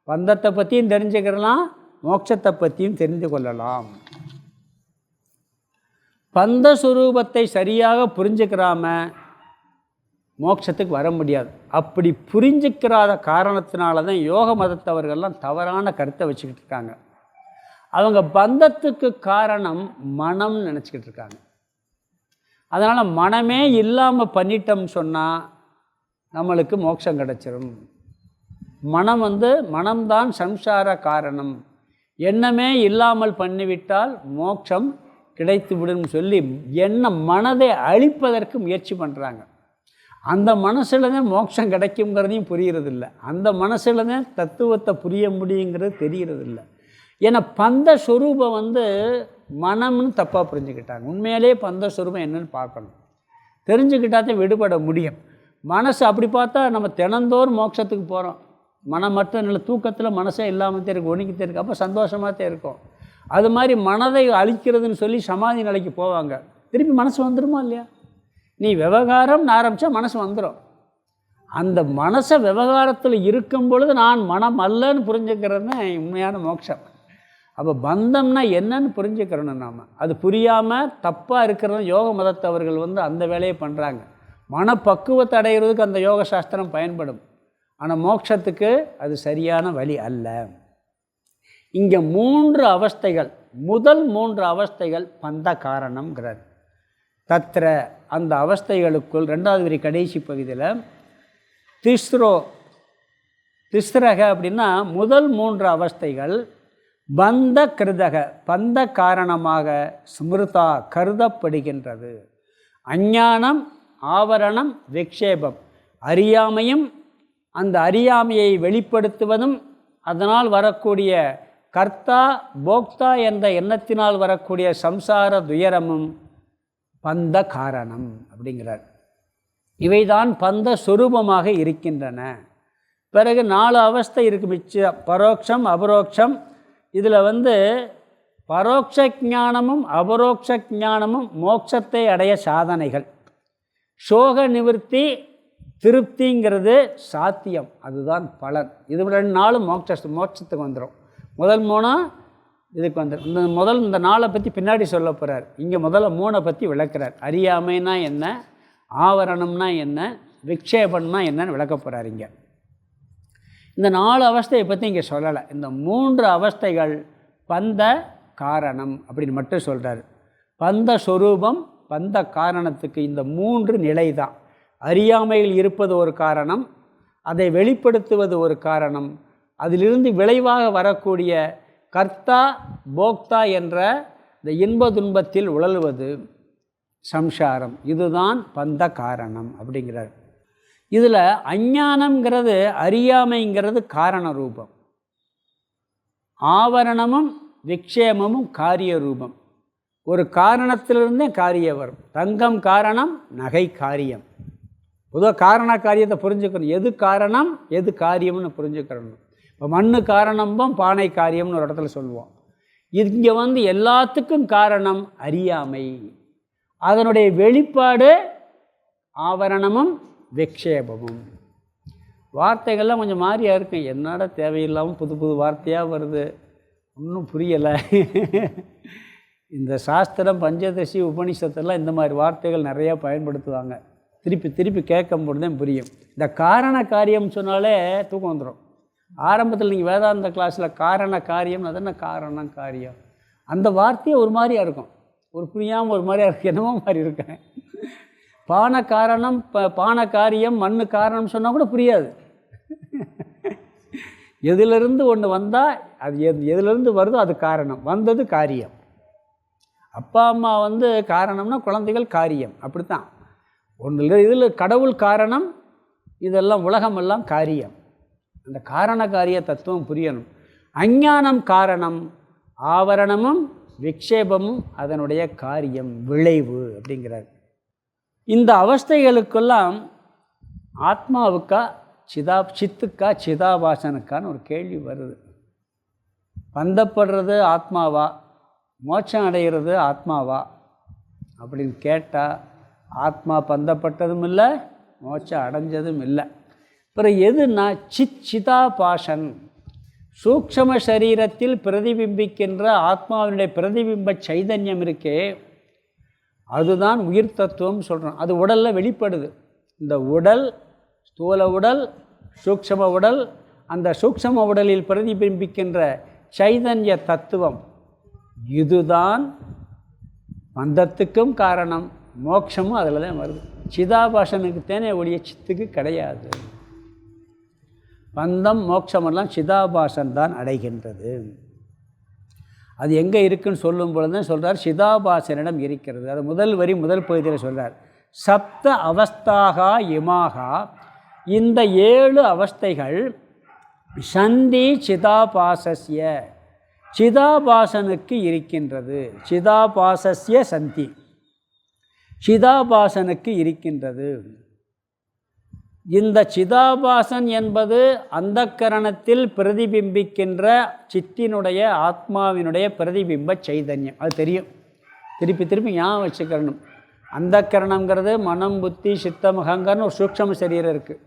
பந்தத்தை பற்றியும் தெரிஞ்சுக்கிறலாம், மோட்சத்தை பற்றியும் தெரிந்து கொள்ளலாம். பந்த சுரூபத்தை சரியாக புரிஞ்சுக்கிறாம மோட்சத்துக்கு வர முடியாது. அப்படி புரிஞ்சுக்கிறாத காரணத்தினால தான் யோக மதத்தவர்கள்லாம் தவறான கருத்தை வச்சுக்கிட்டு இருக்காங்க. அவங்க பந்தத்துக்கு காரணம் மனம்னு நினச்சிக்கிட்டு இருக்காங்க. அதனால் மனமே இல்லாமல் பண்ணிட்டோம்னு சொன்னால் நம்மளுக்கு மோட்சம் கிடச்சிரும். மனம்தான் சம்சார காரணம், எண்ணமே இல்லாமல் பண்ணிவிட்டால் மோட்சம் கிடைத்து விடும் சொல்லி மனதை அழிப்பதற்கு முயற்சி பண்ணுறாங்க. அந்த மனசில் தான் மோட்சம் கிடைக்குங்கிறதையும் புரிகிறதில்ல. அந்த மனசில் தான் தத்துவத்தை புரிய முடியுங்கிறது தெரிகிறதில்ல. ஏன்னா பந்த ஸ்வரூபம் மனம்னு தப்பாக புரிஞ்சுக்கிட்டாங்க. உண்மையிலே பந்த ஸ்வரூபம் என்னன்னு பார்க்கணும், தெரிஞ்சுக்கிட்டாதான் விடுபட முடியும். மனசு அப்படி பார்த்தா நம்ம தினந்தோறும் மோட்சத்துக்கு போகிறோம். மனம் மட்டும் நல்ல தூக்கத்தில் மனசே இல்லாமல் தான் இருக்கும், ஒன்றிக்கிட்டே இருக்குது, அப்போ சந்தோஷமாக தான் இருக்கும். அது மாதிரி மனதை அழிக்கிறதுன்னு சொல்லி சமாதி நிலைக்கு போவாங்க. திருப்பி மனசு வந்துடுமா இல்லையா? நீ விவகாரம்னு ஆரம்பித்தா மனசு வந்துடும். அந்த மனசை விவகாரத்தில் இருக்கும் பொழுது நான் மனம் அல்லன்னு புரிஞ்சுக்கிறது தான் உண்மையான மோட்சம். அப்போ பந்தம்னா என்னன்னு புரிஞ்சுக்கிறணும் நாம். அது புரியாமல் தப்பாக இருக்கிறது யோக மதத்தவர்கள் அந்த வேலையை பண்ணுறாங்க. மனப்பக்குவத்தை அடைகிறதுக்கு அந்த யோக சாஸ்திரம் பயன்படும், ஆனால் மோட்சத்துக்கு அது சரியான வழி அல்ல. இங்கே 3 அவஸ்தைகள், முதல் 3 அவஸ்தைகள் பந்த காரணம்ங்கிறார். தத்ர, அந்த அவஸ்தைகளுக்குள் 2வது வரி கடைசி பகுதியில் திஸ்ரக அப்படின்னா முதல் 3 அவஸ்தைகள் பந்த கிருதக, பந்த காரணமாக ஸ்மிருதா கருதப்படுகின்றது. அஞ்ஞானம், ஆவரணம், விக்ஷேபம், அறியாமையும் அந்த அறியாமையை வெளிப்படுத்துவதும் அதனால் வரக்கூடிய கர்த்தா போக்தா என்ற எண்ணத்தினால் வரக்கூடிய சம்சார துயரமும் பந்த காரணம் அப்படிங்கிறார். இவைதான் பந்த சொரூபமாக இருக்கின்றன. பிறகு 4 அவஸ்தை இருக்குது மிச்சம், பரோட்சம் அபரோக்ஷம். இதில் பரோட்ச ஞானமும் அபரோக்ஷ ஞானமும் மோட்சத்தை அடைய சாதனைகள். சோக நிவர்த்தி திருப்திங்கிறது சாத்தியம், அதுதான் பலன். இது 2 நாளும் மோட்சத்துக்கு வந்துடும். முதல் 3 இதுக்கு வந்துடும். இந்த 4 பற்றி பின்னாடி சொல்ல போகிறார். இங்கே முதல்ல 3 பற்றி விளக்குறார். அறியாமைனா என்ன, ஆவரணம்னா என்ன, விக்ஷேபம்னா என்னன்னு விளக்க போகிறார். இங்கே இந்த 4 அவஸ்தையை பற்றி இங்கே சொல்லலை. இந்த 3 அவஸ்தைகள் பந்த காரணம் அப்படின்னு மட்டும் சொல்கிறார். பந்த சொரூபம் பந்த காரணத்துக்கு இந்த 3 நிலை தான். அறியாமையில் இருப்பது ஒரு காரணம், அதை வெளிப்படுத்துவது ஒரு காரணம், அதிலிருந்து விளைவாக வரக்கூடிய கர்த்தா போக்தா என்ற இந்த இன்ப துன்பத்தில் உழல்வது சம்சாரம், இதுதான் பந்த காரணம் அப்படிங்கிறார். இதில் அஞ்ஞானம்ங்கிறது அறியாமைங்கிறது காரண ரூபம், ஆவரணமும் விக்ஷேபமும் காரிய ரூபம். ஒரு காரணத்திலிருந்தே காரியம் வரும். தங்கம் காரணம், நகை காரியம். பொதுவாக காரண காரியத்தை புரிஞ்சுக்கணும். எது காரணம் எது காரியம்னு புரிஞ்சுக்கணும். இப்போ மண்ணு காரணம்பம் பானை காரியம்னு ஒரு இடத்துல சொல்லுவோம். இங்கே எல்லாத்துக்கும் காரணம் அறியாமை, அதனுடைய வெளிப்பாடு ஆவரணமும் விக்ஷேபமும். வார்த்தைகள்லாம் கொஞ்சம் மாறியாக இருக்கும். என்னடா தேவையில்லாமல் புது புது வார்த்தையாக வருது, ஒன்றும் புரியலை. இந்த சாஸ்திரம் பஞ்சதசி உபனிஷத்தெல்லாம் இந்த மாதிரி வார்த்தைகள் நிறையா பயன்படுத்துவாங்க. திருப்பி திருப்பி கேட்கும்போது தான் புரியும். இந்த காரண காரியம் சொன்னாலே தூக்கம் வந்துடும். ஆரம்பத்தில் நீங்கள் வேதாந்த கிளாஸில் காரண காரியம், அது என்ன காரணம் காரியம், அந்த வார்த்தையே ஒரு மாதிரியாக இருக்கும், ஒரு புரியாமல் ஒரு மாதிரியாக இருக்கும், என்னமோ மாதிரி இருக்கேன். பானை காரணம், பானை காரியம், மண்ணு காரணம் சொன்னால் கூட புரியாது. எதிலிருந்து ஒன்று வந்தால் அது எதிலிருந்து வருதோ அது காரணம், வந்தது காரியம். அப்பா அம்மா காரணம்னா குழந்தைகள் காரியம், அப்படித்தான். ஒன்று இதில் கடவுள் காரணம், இதெல்லாம் உலகமெல்லாம் காரியம். அந்த காரண காரிய தத்துவம் புரியணும். அஞ்ஞானம் காரணம், ஆவரணமும் விக்ஷேபமும் அதனுடைய காரியம் விளைவு அப்படிங்கிறார். இந்த அவஸ்தைகளுக்கெல்லாம் ஆத்மாவுக்கா சித்துக்கா சிதாபாசனுக்கான்னு ஒரு கேள்வி வருது. பந்தப்படுறது ஆத்மாவா, மோட்சம் அடைகிறது ஆத்மாவா அப்படின்னு கேட்டால் ஆத்மா பந்தப்பட்டதும் இல்லை, மோட்சம் அடைஞ்சதும் இல்லை. அப்புறம் எதுனா சிதாபாசன், சூக்ஷ்ம சரீரத்தில் பிரதிபிம்பிக்கின்ற ஆத்மாவினுடைய பிரதிபிம்ப சைதன்யம் இருக்கே, அதுதான் உயிர் தத்துவம் சொல்கிறோம். அது உடலில் வெளிப்படுது. இந்த உடல், ஸ்தூல உடல், சூக்ஷ்ம உடல், அந்த சூக்ஷ்ம உடலில் பிரதிபிம்பிக்கின்ற சைதன்ய தத்துவம், இதுதான் பந்தத்துக்கும் காரணம், மோட்சமும் அதில் தான் வருது. சிதாபாசனுக்கு தேனே ஒழிய சித்துக்கு கிடையாது. பந்தம் மோட்சமெல்லாம் சிதாபாசன் தான் அடைகின்றது. அது எங்கே இருக்குன்னு சொல்லும் பொழுது தான் சொல்கிறார், சிதாபாசனிடம் இருக்கிறது. அது முதல் வரி முதல் பகுதியில் சொல்கிறார். சப்த அவஸ்தாகா இமாகா, இந்த 7 அவஸ்தைகள் சந்தி சிதாபாசஸ்ய, சிதாபாசனுக்கு இருக்கின்றது. சிதாபாசஸ்ய சந்தி, சிதாபாசனுக்கு இருக்கின்றது. இந்த சிதாபாசன் என்பது அந்தக்கரணத்தில் பிரதிபிம்பிக்கின்ற சித்தினுடைய ஆத்மாவினுடைய பிரதிபிம்ப சைதன்யம். அது தெரியும், திருப்பி திருப்பி ஞாபகம் வச்சுக்கணும். அந்தக்கரணங்கிறது மனம், புத்தி, சித்தம், அகங்காரம்னு ஒரு சூக்ஷ்ம சரீரம் இருக்குது.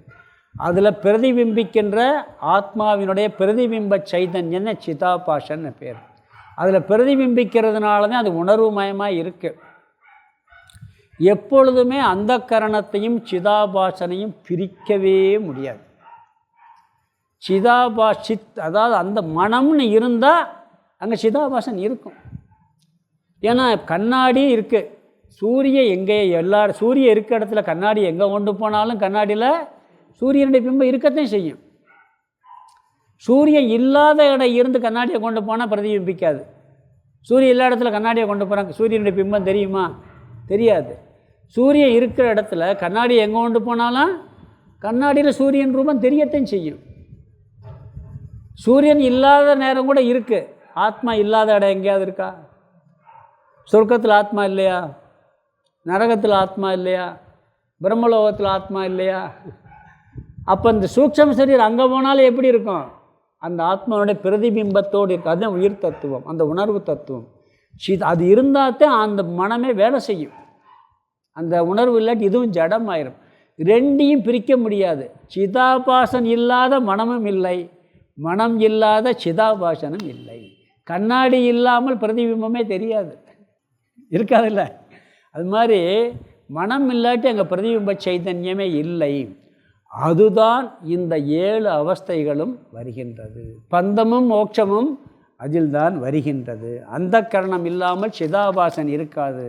அதில் பிரதிபிம்பிக்கின்ற ஆத்மாவினுடைய பிரதிபிம்ப சைதன்யம் சிதாபாசன்னு பேர். அதில் பிரதிபிம்பிக்கிறதுனால தான் அது உணர்வுமயமாக இருக்குது. எப்பொழுதுமே அந்த கரணத்தையும் சிதாபாசனையும் பிரிக்கவே முடியாது. அதாவது அந்த மனம்னு இருந்தால் அங்கே சிதாபாசன் இருக்கும். ஏன்னா கண்ணாடி இருக்குது, சூரியன் எங்கே சூரியன் இருக்க இடத்துல கண்ணாடி எங்கே கொண்டு போனாலும் கண்ணாடியில் சூரியனுடைய பிம்பம் இருக்கத்தான் செய்யும். சூரியன் இல்லாத இடம் இருந்து கண்ணாடியை கொண்டு போனால் பிரதிபிம்பிக்காது. சூரியன் இல்லாத இடத்துல கண்ணாடியை கொண்டு போகிறாங்க, சூரியனுடைய பிம்பம் தெரியுமா? தெரியாது. சூரியன் இருக்கிற இடத்துல கண்ணாடி எங்கே கொண்டு போனாலும் கண்ணாடியில் சூரியன் ரூபம் தெரியத்தான் செய்யும். சூரியன் இல்லாத நேரம் கூட இருக்குது. ஆத்மா இல்லாத இடம் எங்கேயாவது இருக்கா? சொர்க்கத்தில் ஆத்மா இல்லையா? நரகத்தில் ஆத்மா இல்லையா? பிரம்மலோகத்தில் ஆத்மா இல்லையா? அப்போ இந்த சூக்ஷ்ம சரீரம் அங்கே போனாலும் எப்படி இருக்கும்? அந்த ஆத்மாவுடைய பிரதிபிம்பத்தோடு இருக்குது. அதுதான் உயிர் தத்துவம், அந்த உணர்வு தத்துவம். அது இருந்தால் தான் அந்த மனமே வேலை செய்யும். அந்த உணர்வு இல்லாட்டி இதுவும் ஜடம் ஆயிரும். ரெண்டையும் பிரிக்க முடியாது. சிதாபாசன் இல்லாத மனமும் இல்லை, மனம் இல்லாத சிதாபாசனும் இல்லை. கண்ணாடி இல்லாமல் பிரதிபிம்பமே தெரியாது, இருக்காதில்ல? அது மாதிரி மனம் இல்லாட்டி அங்கே பிரதிபிம்ப சைதன்யமே இல்லை. அதுதான் இந்த 7 அவஸ்தைகளும் வருகின்றது. பந்தமும் மோட்சமும் அதில்தான் வருகின்றது. அந்த கரணம் இல்லாமல் சிதாபாசன் இருக்காது.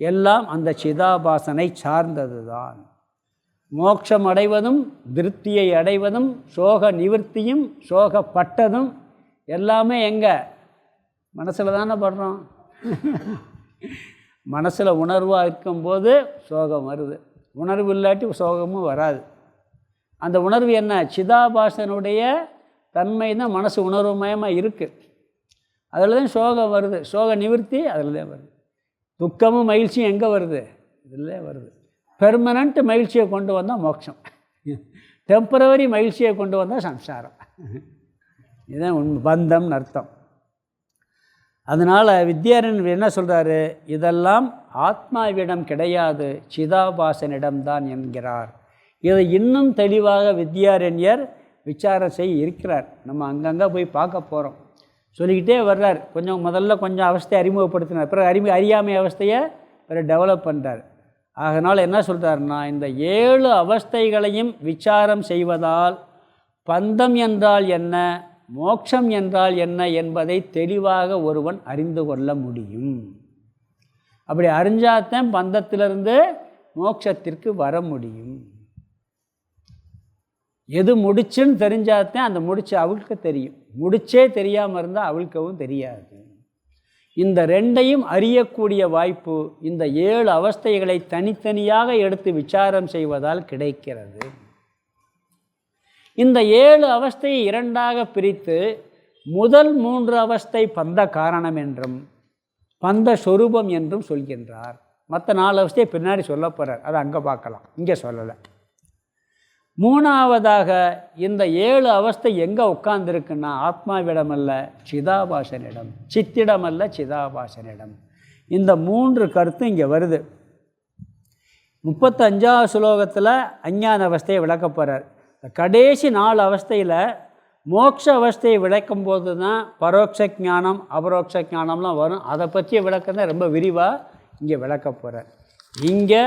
எல்லாம் அந்த சிதாபாசனை சார்ந்தது தான். மோட்சம் அடைவதும் திருப்தியை அடைவதும் சோக நிவர்த்தியும் சோகப்பட்டதும் எல்லாமே எங்கே? மனசில் தானே படுறோம். மனசில் உணர்வாக இருக்கும்போது சோகம் வருது, உணர்வு இல்லாட்டி சோகமும் வராது. அந்த உணர்வு என்ன? சிதாபாசனுடைய தன்மை தான் மனசு உணர்வுமயமாக இருக்குது. அதில் தான் சோகம் வருது, சோக நிவர்த்தி அதில் தான் வருது. துக்கமும் மகிழ்ச்சியும் எங்கே வருது? இதில் வருது. பெர்மனண்ட் மகிழ்ச்சியை கொண்டு வந்தால் மோட்சம், டெம்பரவரி மகிழ்ச்சியை கொண்டு வந்தால் சம்சாரம். இதுதான் உண்மை, பந்தம்னு அர்த்தம். அதனால் வித்யாரண்யர் என்ன சொல்கிறாரு? இதெல்லாம் ஆத்மாவிடம் கிடையாது, சிதாபாசனிடம்தான் என்கிறார். இதை இன்னும் தெளிவாக வித்யாரண்யர் விசாரம் செய்ய இருக்கிறார். நம்ம அங்கங்கே போய் பார்க்க போகிறோம். சொல்லிக்கிட்டே வர்றார். முதல்ல கொஞ்சம் அவஸ்தையை அறிமுகப்படுத்தினார், பிறகு அறியாமை அவஸ்தையை பிறகு டெவலப் பண்ணுறார். அதனால் என்ன சொல்கிறாருன்னா, இந்த 7 அவஸ்தைகளையும் விசாரம் செய்வதால் பந்தம் என்றால் என்ன, மோட்சம் என்றால் என்ன என்பதை தெளிவாக ஒருவன் அறிந்து கொள்ள முடியும். அப்படி அறிஞ்சாத்தான் பந்தத்திலிருந்து மோட்சத்திற்கு வர முடியும். எது முடிச்சுன்னு தெரிஞ்சாத்தான் அந்த முடிச்சு அவிழ்க்க தெரியும். முடிச்சே தெரியாமல் இருந்தால் அவிழ்க்கவும் தெரியாது. இந்த ரெண்டையும் அறியக்கூடிய வாய்ப்பு இந்த 7 அவஸ்தைகளை தனித்தனியாக எடுத்து விசாரம் செய்வதால் கிடைக்கிறது. இந்த 7 அவஸ்தையை 2ஆக பிரித்து முதல் 3 அவஸ்தை பந்த காரணம் என்றும் பந்த சொரூபம் என்றும் சொல்கின்றார். மற்ற 4 அவஸ்தையை பின்னாடி சொல்ல போகிறார், அதை அங்கே பார்க்கலாம், இங்கே சொல்லலை. 3ஆவதாக இந்த 7 அவஸ்தை எங்கே உட்கார்ந்துருக்குன்னா ஆத்மாவிடம் அல்ல, சிதாபாசனிடம். சித்திடம் அல்ல, சிதாபாசனிடம். இந்த 3 கருத்து இங்கே வருது. 35ஆவது ஸ்லோகத்தில் அஞ்ஞான அவஸ்தையை விளக்க போகிறார். கடைசி 4 அவஸ்தையில் மோட்ச அவஸ்தையை விளக்கும் போது தான் பரோட்ச ஞானம் அபரோட்ச ஞானம்லாம் வரும். அதை பற்றிய விளக்கம் தான் ரொம்ப விரிவாக இங்கே விளக்க போகிறார். இங்கே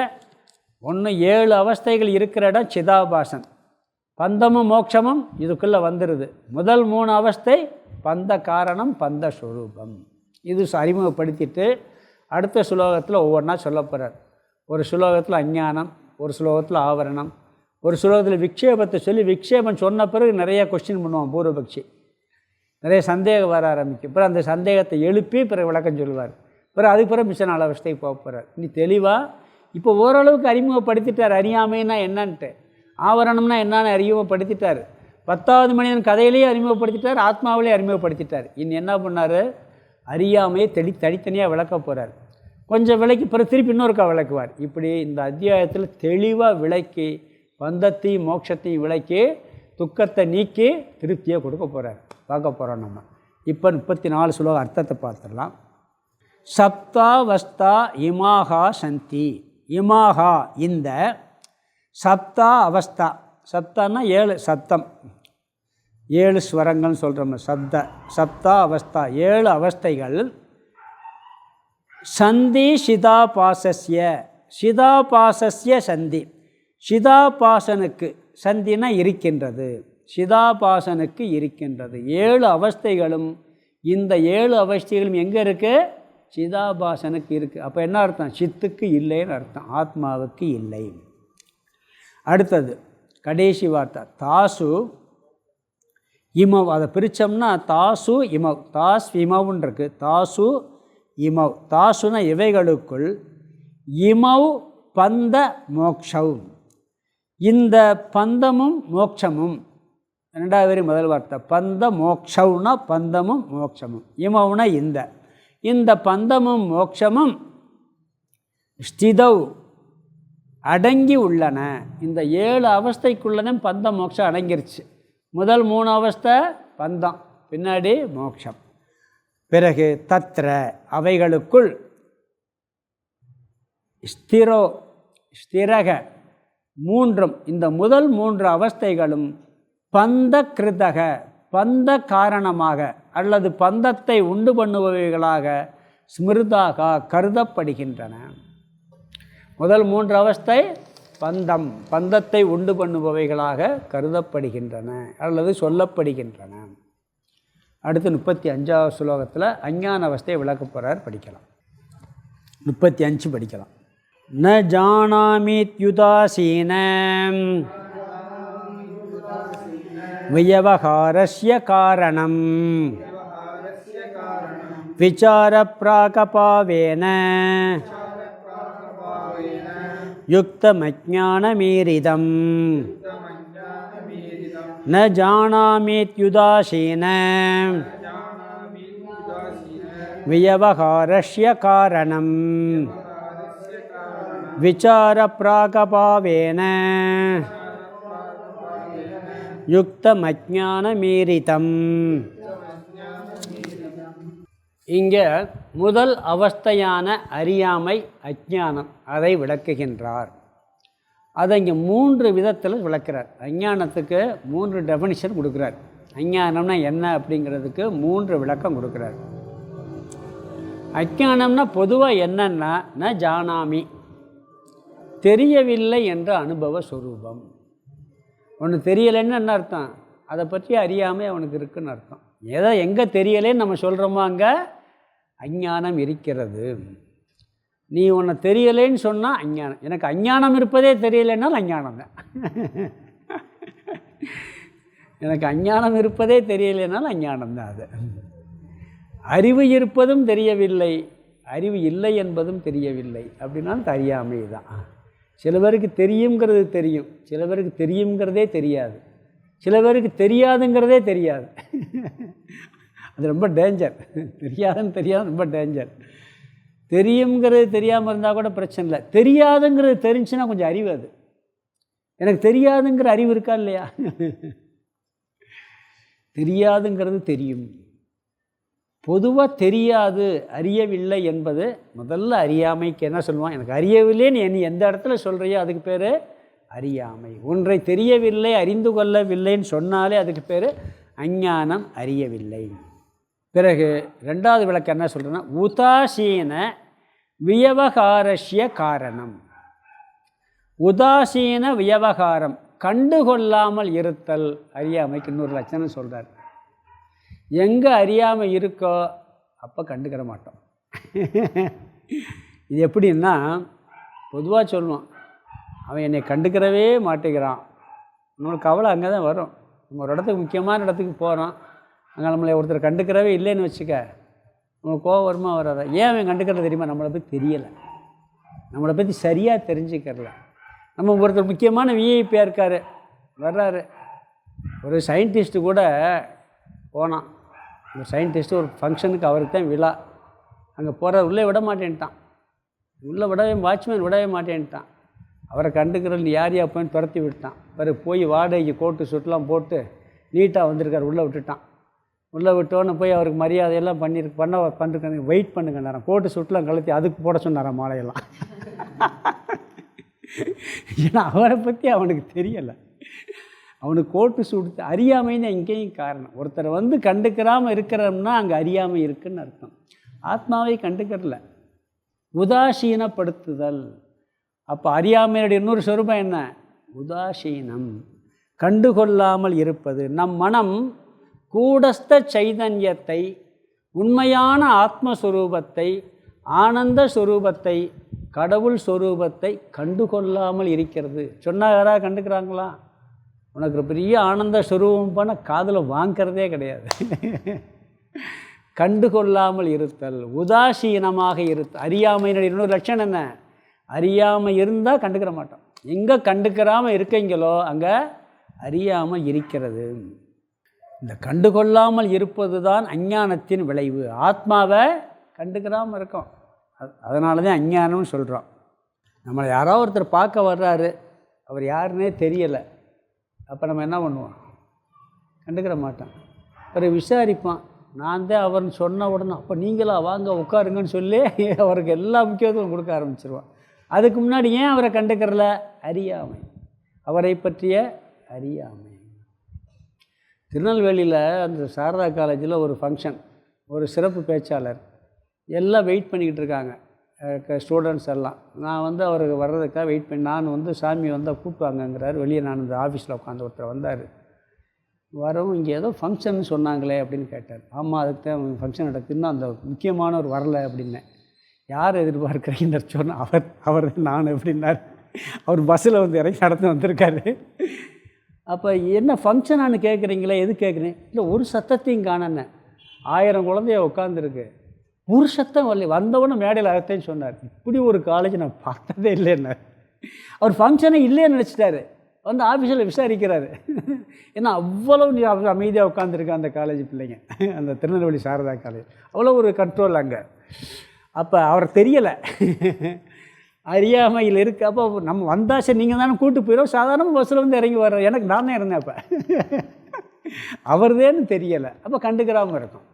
7 அவஸ்தைகள் இருக்கிற இடம் சிதாபாசன். பந்தமும் மோட்சமும் இதுக்குள்ளே வந்துடுது. முதல் 3 அவஸ்தை பந்த காரணம் பந்த ஸ்வரூபம். இது அறிமுகப்படுத்திட்டு அடுத்த ஸ்லோகத்தில் ஒவ்வொன்றா சொல்ல போகிறார். ஒரு ஸ்லோகத்தில் அஞ்ஞானம், ஒரு ஸ்லோகத்தில் ஆவரணம், ஒரு ஸ்லோகத்தில் விக்ஷேபத்தை சொல்லி விக்ஷேபம் சொன்ன பிறகு நிறைய கொஸ்டின் பண்ணுவான் பூர்வபக்ஷி. நிறைய சந்தேகம் வர ஆரம்பிக்கும். பிறகு அந்த சந்தேகத்தை எழுப்பி பிறகு விளக்கம் சொல்லுவார். பிறகு அதுக்கு பிறகு மிச்ச 4 அவஸ்தைக்கு போக போகிறார். நீ தெளிவாக இப்போ ஓரளவுக்கு அறிமுகப்படுத்திட்டார் அறியாமைன்னா என்னன்ட்டு, ஆவரணம்னா என்னன்னு அறிமுகப்படுத்திட்டார். 10வது மனிதன் கதையிலேயே அறிமுகப்படுத்திட்டார், ஆத்மாவிலே அறிமுகப்படுத்திட்டார். இன்னும் என்ன பண்ணார்? அறியாமையை தனித்தனியாக விளக்க போகிறார். கொஞ்சம் விளக்கி பிறகு திருப்பி இன்னொருக்கா விளக்குவார். இப்படி இந்த அத்தியாயத்தில் தெளிவாக விளக்கி பந்தத்தையும் மோட்சத்தையும் விளக்கி துக்கத்தை நீக்கி திருப்தியை கொடுக்க போகிறார். பார்க்க போகிறோம் நம்ம. இப்போ 34 ஸ்லோகம் அர்த்தத்தை பார்த்துடலாம். சப்தாவஸ்தா இமாகா சந்தி. இமாகா இந்த சப்தா அவஸ்தா, சப்தான்னா 7 சப்தம், 7 ஸ்வரங்கள்னு சொல்கிறோம். சப்தா அவஸ்தா 7 அவஸ்தைகள். சந்தி சிதாபாசஸ்ய, சிதாபாசஸ்ய சந்தி, சிதாபாசனுக்கு சந்தினா இருக்கின்றது, சிதாபாசனுக்கு இருக்கின்றது. 7 அவஸ்தைகளும் இந்த 7 அவஸ்தைகளும் எங்கே இருக்குது? சிதாபாசனுக்கு இருக்குது. அப்போ என்ன அர்த்தம்? சித்துக்கு இல்லைன்னு அர்த்தம், ஆத்மாவுக்கு இல்லை. அடுத்தது கடைசி வார்த்தை தாசு இமவ். அதை பிரித்தோம்னா தாசு இமவ், தாஸ் இமவுன்னு இருக்குது. தாசு இமவ், தாசுன இவைகளுக்குள் இமவ் பந்த மோக்ஷவ். இந்த பந்தமும் மோட்சமும், ரெண்டாவது வரி முதல் வார்த்தை பந்த மோக்ஷவுனா பந்தமும் மோட்சமும், இமவுனா இந்த பந்தமும் மோட்சமும் ஸ்திதௌ அடங்கி உள்ளன. இந்த 7 அவஸ்தைக்குள்ளதும் பந்த மோட்சம் அடங்கிருச்சு. முதல் 3 அவஸ்தை பந்தம், பின்னாடி மோட்சம். பிறகு தத்ர அவைகளுக்குள் ஸ்திரக மூன்றும், இந்த முதல் 3 அவஸ்தைகளும் பந்த கிருதக பந்த காரணமாக அல்லது பந்தத்தை உண்டு பண்ணுபவைகளாக ஸ்மிருதாக கருதப்படுகின்றன. முதல் 3 அவஸ்தை பந்தத்தை உண்டு பண்ணுபவைகளாக கருதப்படுகின்றன அல்லது சொல்லப்படுகின்றன. அடுத்து 35வது ஸ்லோகத்தில் அஞ்ஞான அவஸ்தையை விளக்க போகிறார், படிக்கலாம். 35 படிக்கலாம். ந ஜானாமித்யுதாசீன வியவஹாரஸ்ய காரணம் விசார பிராகபாவேன யுக்தமஜ்ஞானமீரிதம். ந ஜானாமித்யுதாசீன வியவஹாரஸ்ய காரணம் விசார பிராகபாவேன யுக்தமஜ்ஞானமீரிதம். இங்கே முதல் அவஸ்தையான அறியாமை அஞ்ஞானம், அதை விளக்குகின்றார். அதை இங்கே 3 விதத்தில் விளக்கிறார். அஞ்ஞானத்துக்கு 3 டெஃபினிஷன் கொடுக்குறார். அஞ்ஞானம்னா என்ன அப்படிங்கிறதுக்கு 3 விளக்கம் கொடுக்குறார். அஞ்ஞானம்னா பொதுவாக என்னன்னா ந ஜானாமி, தெரியவில்லை என்ற அனுபவ ஸ்வரூபம். ஒன்று தெரியலைன்னு என்ன அர்த்தம்? அதை பற்றி அறியாமல் அவனுக்கு இருக்குன்னு அர்த்தம். ஏதோ எங்கே தெரியலேன்னு நம்ம சொல்கிறோமோ அங்கே அஞ்ஞானம் இருக்கிறது. நீ ஒன்று தெரியலேன்னு சொன்னால் அஞ்ஞானம். எனக்கு அஞ்ஞானம் இருப்பதே தெரியலைன்னாலும் அஞ்ஞானம் தான். எனக்கு அஞ்ஞானம் இருப்பதே தெரியலைனாலும் அஞ்ஞானம் தான். அது அறிவு இருப்பதும் தெரியவில்லை, அறிவு இல்லை என்பதும் தெரியவில்லை அப்படின்னாலும் அறியாமை தான். சில பேருக்கு தெரியுங்கிறது தெரியும், சில பேருக்கு தெரியுங்கிறதே தெரியாது, சில பேருக்கு தெரியாதுங்கிறதே தெரியாது. அது ரொம்ப டேஞ்சர். தெரியாதுன்னு தெரியாது, ரொம்ப டேஞ்சர். தெரியுங்கிறது தெரியாமல் இருந்தால் கூட பிரச்சனை இல்லை, தெரியாதுங்கிறது தெரிஞ்சுன்னா கொஞ்சம் அறிவு. அது எனக்கு தெரியாதுங்கிற அறிவு இருக்கா இல்லையா? தெரியாதுங்கிறது தெரியும். பொதுவாக தெரியாது, அறியவில்லை என்பது முதல்ல அறியாமைக்கு என்ன சொல்லுவான்? எனக்கு அறியவில்லைன்னு நீ எந்த இடத்துல சொல்கிறியோ அதுக்கு பேர் அறியாமை. ஒன்றை தெரியவில்லை, அறிந்து கொள்ளவில்லைன்னு சொன்னாலே அதுக்கு பேர் அஞ்ஞானம், அறியவில்லை. பிறகு 2வது விளக்கம் என்ன சொல்கிறேன்னா உதாசீன வியவகாரஸ்ய காரணம். உதாசீன வியவகாரம், கண்டுகொள்ளாமல் இருத்தல் அறியாமைக்கு இன்னொரு லட்சணம் சொல்கிறார். எங்கே அறியாமல் இருக்கோ அப்போ கண்டுக்கிற மாட்டோம். இது எப்படின்னா பொதுவாக சொல்லுவோம், அவன் என்னை கண்டுக்கிறவே மாட்டேங்கிறான். நம்மளுக்கு கவலை அங்கே தான் வரும். நம்ம ஒரு இடத்துக்கு முக்கியமான இடத்துக்கு போகிறோம், அங்கே நம்மளை ஒருத்தர் கண்டுக்கிறவே இல்லைன்னு வச்சுக்க, நம்மளுக்கு கோவம் வருமா வராதா? ஏன் அவன் கண்டுக்கிறது தெரியுமா? நம்மளை பற்றி தெரியலை, நம்மளை பற்றி சரியாக தெரிஞ்சுக்கிறல. நம்ம ஒருத்தர் முக்கியமான விஐபியாக இருக்கார், வர்றாரு. ஒரு சயின்டிஸ்ட்டு கூட போனான். ஒரு சயின்டிஸ்ட்டு ஒரு ஃபங்க்ஷனுக்கு அவருக்கு தான் விழா. அங்கே போகிற உள்ளே விட மாட்டேன்ட்டான், உள்ளே வாட்ச்மேன் விடவே மாட்டேன்ட்டான். அவரை கண்டுக்கிறல் யார் போயின்னு துரத்தி விட்டான். பிறகு போய் வாடகைக்கு கோட்டு சுட்டெலாம் போட்டு நீட்டாக வந்திருக்கார், உள்ளே விட்டுட்டான். உள்ளே விட்டோன்னு போய் அவருக்கு மரியாதையெல்லாம் பண்ணிருக்காங்க. வெயிட் பண்ணுங்கன்னாரான். கோட்டு சுட்டெலாம் கழுத்தி அதுக்கு போட சொன்னாரான் மாலையெல்லாம். ஏன்னா அவரை பற்றி அவனுக்கு தெரியலை. அவனுக்கு கோட்டு சுடுத்து அறியாமைன்னு எங்கேயும் காரணம். ஒருத்தரை கண்டுக்கிறாமல் இருக்கிறோம்னா அங்கே அறியாமை இருக்குதுன்னு அர்த்தம். ஆத்மாவை கண்டுக்கிறல, உதாசீனப்படுத்துதல். அப்போ அறியாமையுடைய இன்னொரு சொரூபம் என்ன? உதாசீனம், கண்டுகொள்ளாமல் இருப்பது. நம் மனம் கூடஸ்த சைதன்யத்தை, உண்மையான ஆத்மஸ்வரூபத்தை, ஆனந்த ஸ்வரூபத்தை, கடவுள் ஸ்வரூபத்தை கண்டுகொள்ளாமல் இருக்கிறது. சொன்னால் யாராவது கண்டுக்கிறாங்களா? உனக்கு பெரிய ஆனந்த ஸ்வரூபம் பண்ண காதில் வாங்கிறதே கிடையாது. கண்டுகொள்ளாமல் இருத்தல், உதாசீனமாக இருத்தல். அறியாமையினுடைய இன்னொரு லட்சணம் என்ன? அறியாமை இருந்தால் கண்டுக்கிற மாட்டோம். எங்கே கண்டுக்கிறாமல் இருக்கீங்களோ அங்கே அறியாமல் இருக்கிறது. இந்த கண்டுகொள்ளாமல் இருப்பது தான் அஞ்ஞானத்தின் விளைவு. ஆத்மாவை கண்டுக்கிறாமல் இருக்கோம், அதனால தான் அஞ்ஞானம்னு சொல்கிறோம். நம்மளை யாரோ ஒருத்தர் பார்க்க வர்றாரு, அவர் யாருன்னே தெரியலை, அப்போ நம்ம என்ன பண்ணுவோம்? கண்டுக்கிற மாட்டோம். அப்புறம் விசாரிப்பான், நான் தான் அவர்னு சொன்ன உடனே அப்போ நீங்களா, வாங்க உட்காருங்கன்னு சொல்லி அவருக்கு எல்லா முக்கியத்துவம் கொடுக்க ஆரம்பிச்சிருவான். அதுக்கு முன்னாடி ஏன் அவரை கண்டுக்கிறல? அறியாமை, அவரை பற்றிய அறியாமை. திருநெல்வேலியில் அந்த சாரதா காலேஜில் ஒரு ஃபங்க்ஷன், ஒரு சிறப்பு பேச்சாளர், எல்லாம் வெயிட் பண்ணிக்கிட்டு இருக்காங்க ஸ்டூடெண்ட்ஸ் எல்லாம். நான் அவருக்கு வர்றதுக்காக வெயிட் பண்ணி, நான் சாமி வந்தால் கூப்பிடுவாங்கங்கிறார். வெளியே நான் இந்த ஆஃபீஸில் உட்காந்து ஒருத்தர் வந்தார். வரவும் இங்கே ஏதோ ஃபங்க்ஷன் சொன்னாங்களே அப்படின்னு கேட்டார். ஆமாம், அதுக்கு தான் ஃபங்க்ஷன் நடக்குதுன்னா அந்த முக்கியமானவர் வரலை அப்படின்னேன். யார் எதிர்பார்க்குறீங்கன்னு சொன்னால் அவர் நான் எப்படின்னார். அவர் பஸ்ஸில் இறங்கி நடந்து வந்திருக்காரு. அப்போ என்ன ஃபங்க்ஷனானு கேட்குறீங்களே, எது கேட்குறேன்? இல்லை, ஒரு சத்தத்தையும் காணேன், 1000 குழந்தைய உட்காந்துருக்கு, ஒரு சத்தம் வரல. வந்தவொடனே மேடையில் அகத்தேன்னு சொன்னார். இப்படி ஒரு காலேஜ் நான் பார்த்ததே இல்லைன்னு. அவர் ஃபங்க்ஷனே இல்லைன்னு நினச்சிட்டாரு. ஆஃபீஸில் விசாரிக்கிறாரு. ஏன்னா அவ்வளோ அமைதியாக உட்காந்துருக்கு அந்த காலேஜ் பிள்ளைங்க, அந்த திருநெல்வேலி சாரதா காலேஜ். அவ்வளோ ஒரு கண்ட்ரோல் அங்கே. அப்போ அவர் தெரியலை, அறியாமையில் இருக்குது. அப்போ நம்ம வந்தால் சரி நீங்கள் தானே கூப்பிட்டு போயிடும், சாதாரணமாக பஸ்ஸில் இறங்கி வர்ற எனக்கு நானே இருந்தேன். அப்போ அவர்தேன்னு தெரியலை, அப்போ கண்டுக்கிறாமல் இருக்கும்.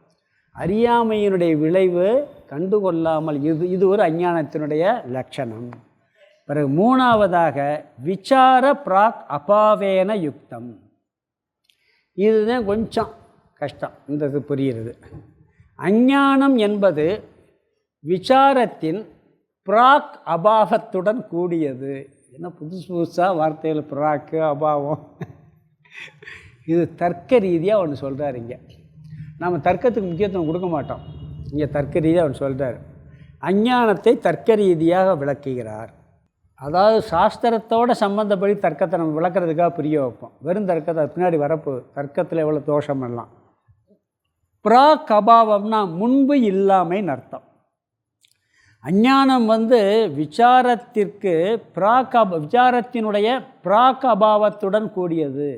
அறியாமையினுடைய விளைவு கண்டுகொள்ளாமல், இது ஒரு அஞ்ஞானத்தினுடைய லட்சணம். பிறகு மூணாவதாக விசார பிராக் அபாவேன யுக்தம். இதுதான் கொஞ்சம் கஷ்டம், இந்த இது புரிகிறது. அஞ்ஞானம் என்பது விசாரத்தின் பிராக் அபாவத்துடன் கூடியது. என்ன புதுசு புதுசாக வார்த்தைகள், பிராக்கு அபாவம். இது தர்க்க ரீதியாக ஒன்று சொல்கிறார். இங்கே நாம் தர்க்கத்துக்கு முக்கியத்துவம் கொடுக்க மாட்டோம், இங்கே தர்க்க ரீதியாக ஒன்று சொல்கிறார். அஞ்ஞானத்தை தர்க்க ரீதியாக விளக்குகிறார். அதாவது சாஸ்திரத்தோட சம்பந்தப்படி தர்க்கத்தை நம்ம விளக்குறதுக்காக புரிய வைப்போம். வெறும் தர்க்கத்தை பின்னாடி வரப்போகுது, தர்க்கத்தில் எவ்வளோ தோஷம் எல்லாம். பிராக் அபாவம்னா முன்பு இல்லாமைன்னு அர்த்தம். அஞ்ஞானம் விசாரத்திற்கு விசாரத்தினுடைய பிராக் அபாவத்துடன் கூடியது.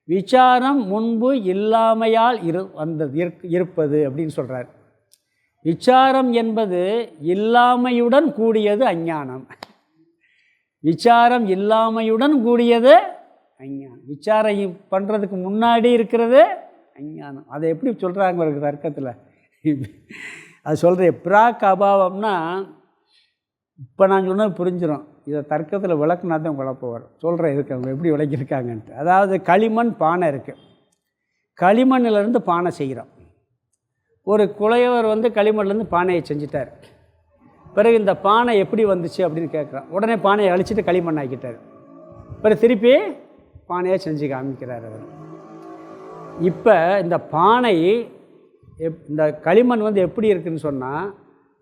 விசாரம் முன்பு இல்லாமையால் இருப்பது அப்படின்னு சொல்கிறார். விசாரம் என்பது இல்லாமையுடன் கூடியது அஞ்ஞானம். விசாரம் இல்லாமையுடன் கூடியது அஞ்ஞானம். விசாரம் பண்ணுறதுக்கு முன்னாடி இருக்கிறது அஞ்ஞானம். அதை எப்படி சொல்கிறாங்க ஒரு தர்க்கத்தில்? அது சொல்கிறேன். பிராக் அபாவம்னா, இப்போ நான் சொன்னது புரிஞ்சிடும். இதை தர்க்கத்தில் விளக்குனா தான் குழப்பம் வரும். சொல்கிறேன் இதுக்கு அவங்க எப்படி விளக்கியிருக்காங்கன்ட்டு. அதாவது களிமண் பானை இருக்குது, களிமண்ணிலேருந்து பானை செய்கிறோம். ஒரு குலையவர் களிமண்லேருந்து பானையை செஞ்சிட்டார். பிறகு இந்த பானை எப்படி வந்துச்சு அப்படின்னு கேட்குறான். உடனே பானையை அழிச்சிட்டு களிமண் ஆக்கிட்டார். பிறகு திருப்பி பானையை செஞ்சு காமிக்கிறார் அவர். இப்போ இந்த பானை, இந்த களிமண் எப்படி இருக்குதுன்னு சொன்னால்,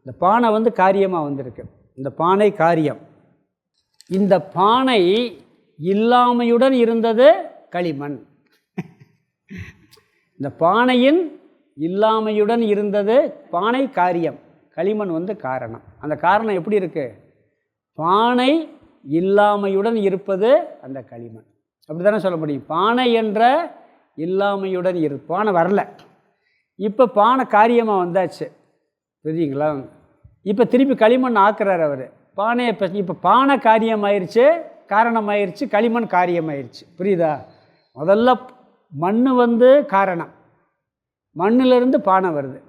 இந்த பானை காரியமாக வந்திருக்கு. இந்த பானை காரியம். இந்த பானை இல்லாமையுடன் இருந்தது களிமண். இந்த பானையின் இல்லாமையுடன் இருந்தது பானை காரியம், களிமண் காரணம். அந்த காரணம் எப்படி இருக்குது? பானை இல்லாமையுடன் இருப்பது அந்த களிமண். அப்படி தானே சொல்ல முடியும். பானை என்ற இல்லாமையுடன் பானை வரல, இப்போ பானை காரியமாக வந்தாச்சு, புரியுங்களா? இப்போ திருப்பி களிமண் ஆக்குறார் அவர். பானையை இப்போ பானை காரியமாயிருச்சு, காரணமாயிருச்சு, களிமண் காரியமாயிருச்சு. புரியுதா? முதல்ல மண் காரணம், மண்ணிலிருந்து பானை வருது.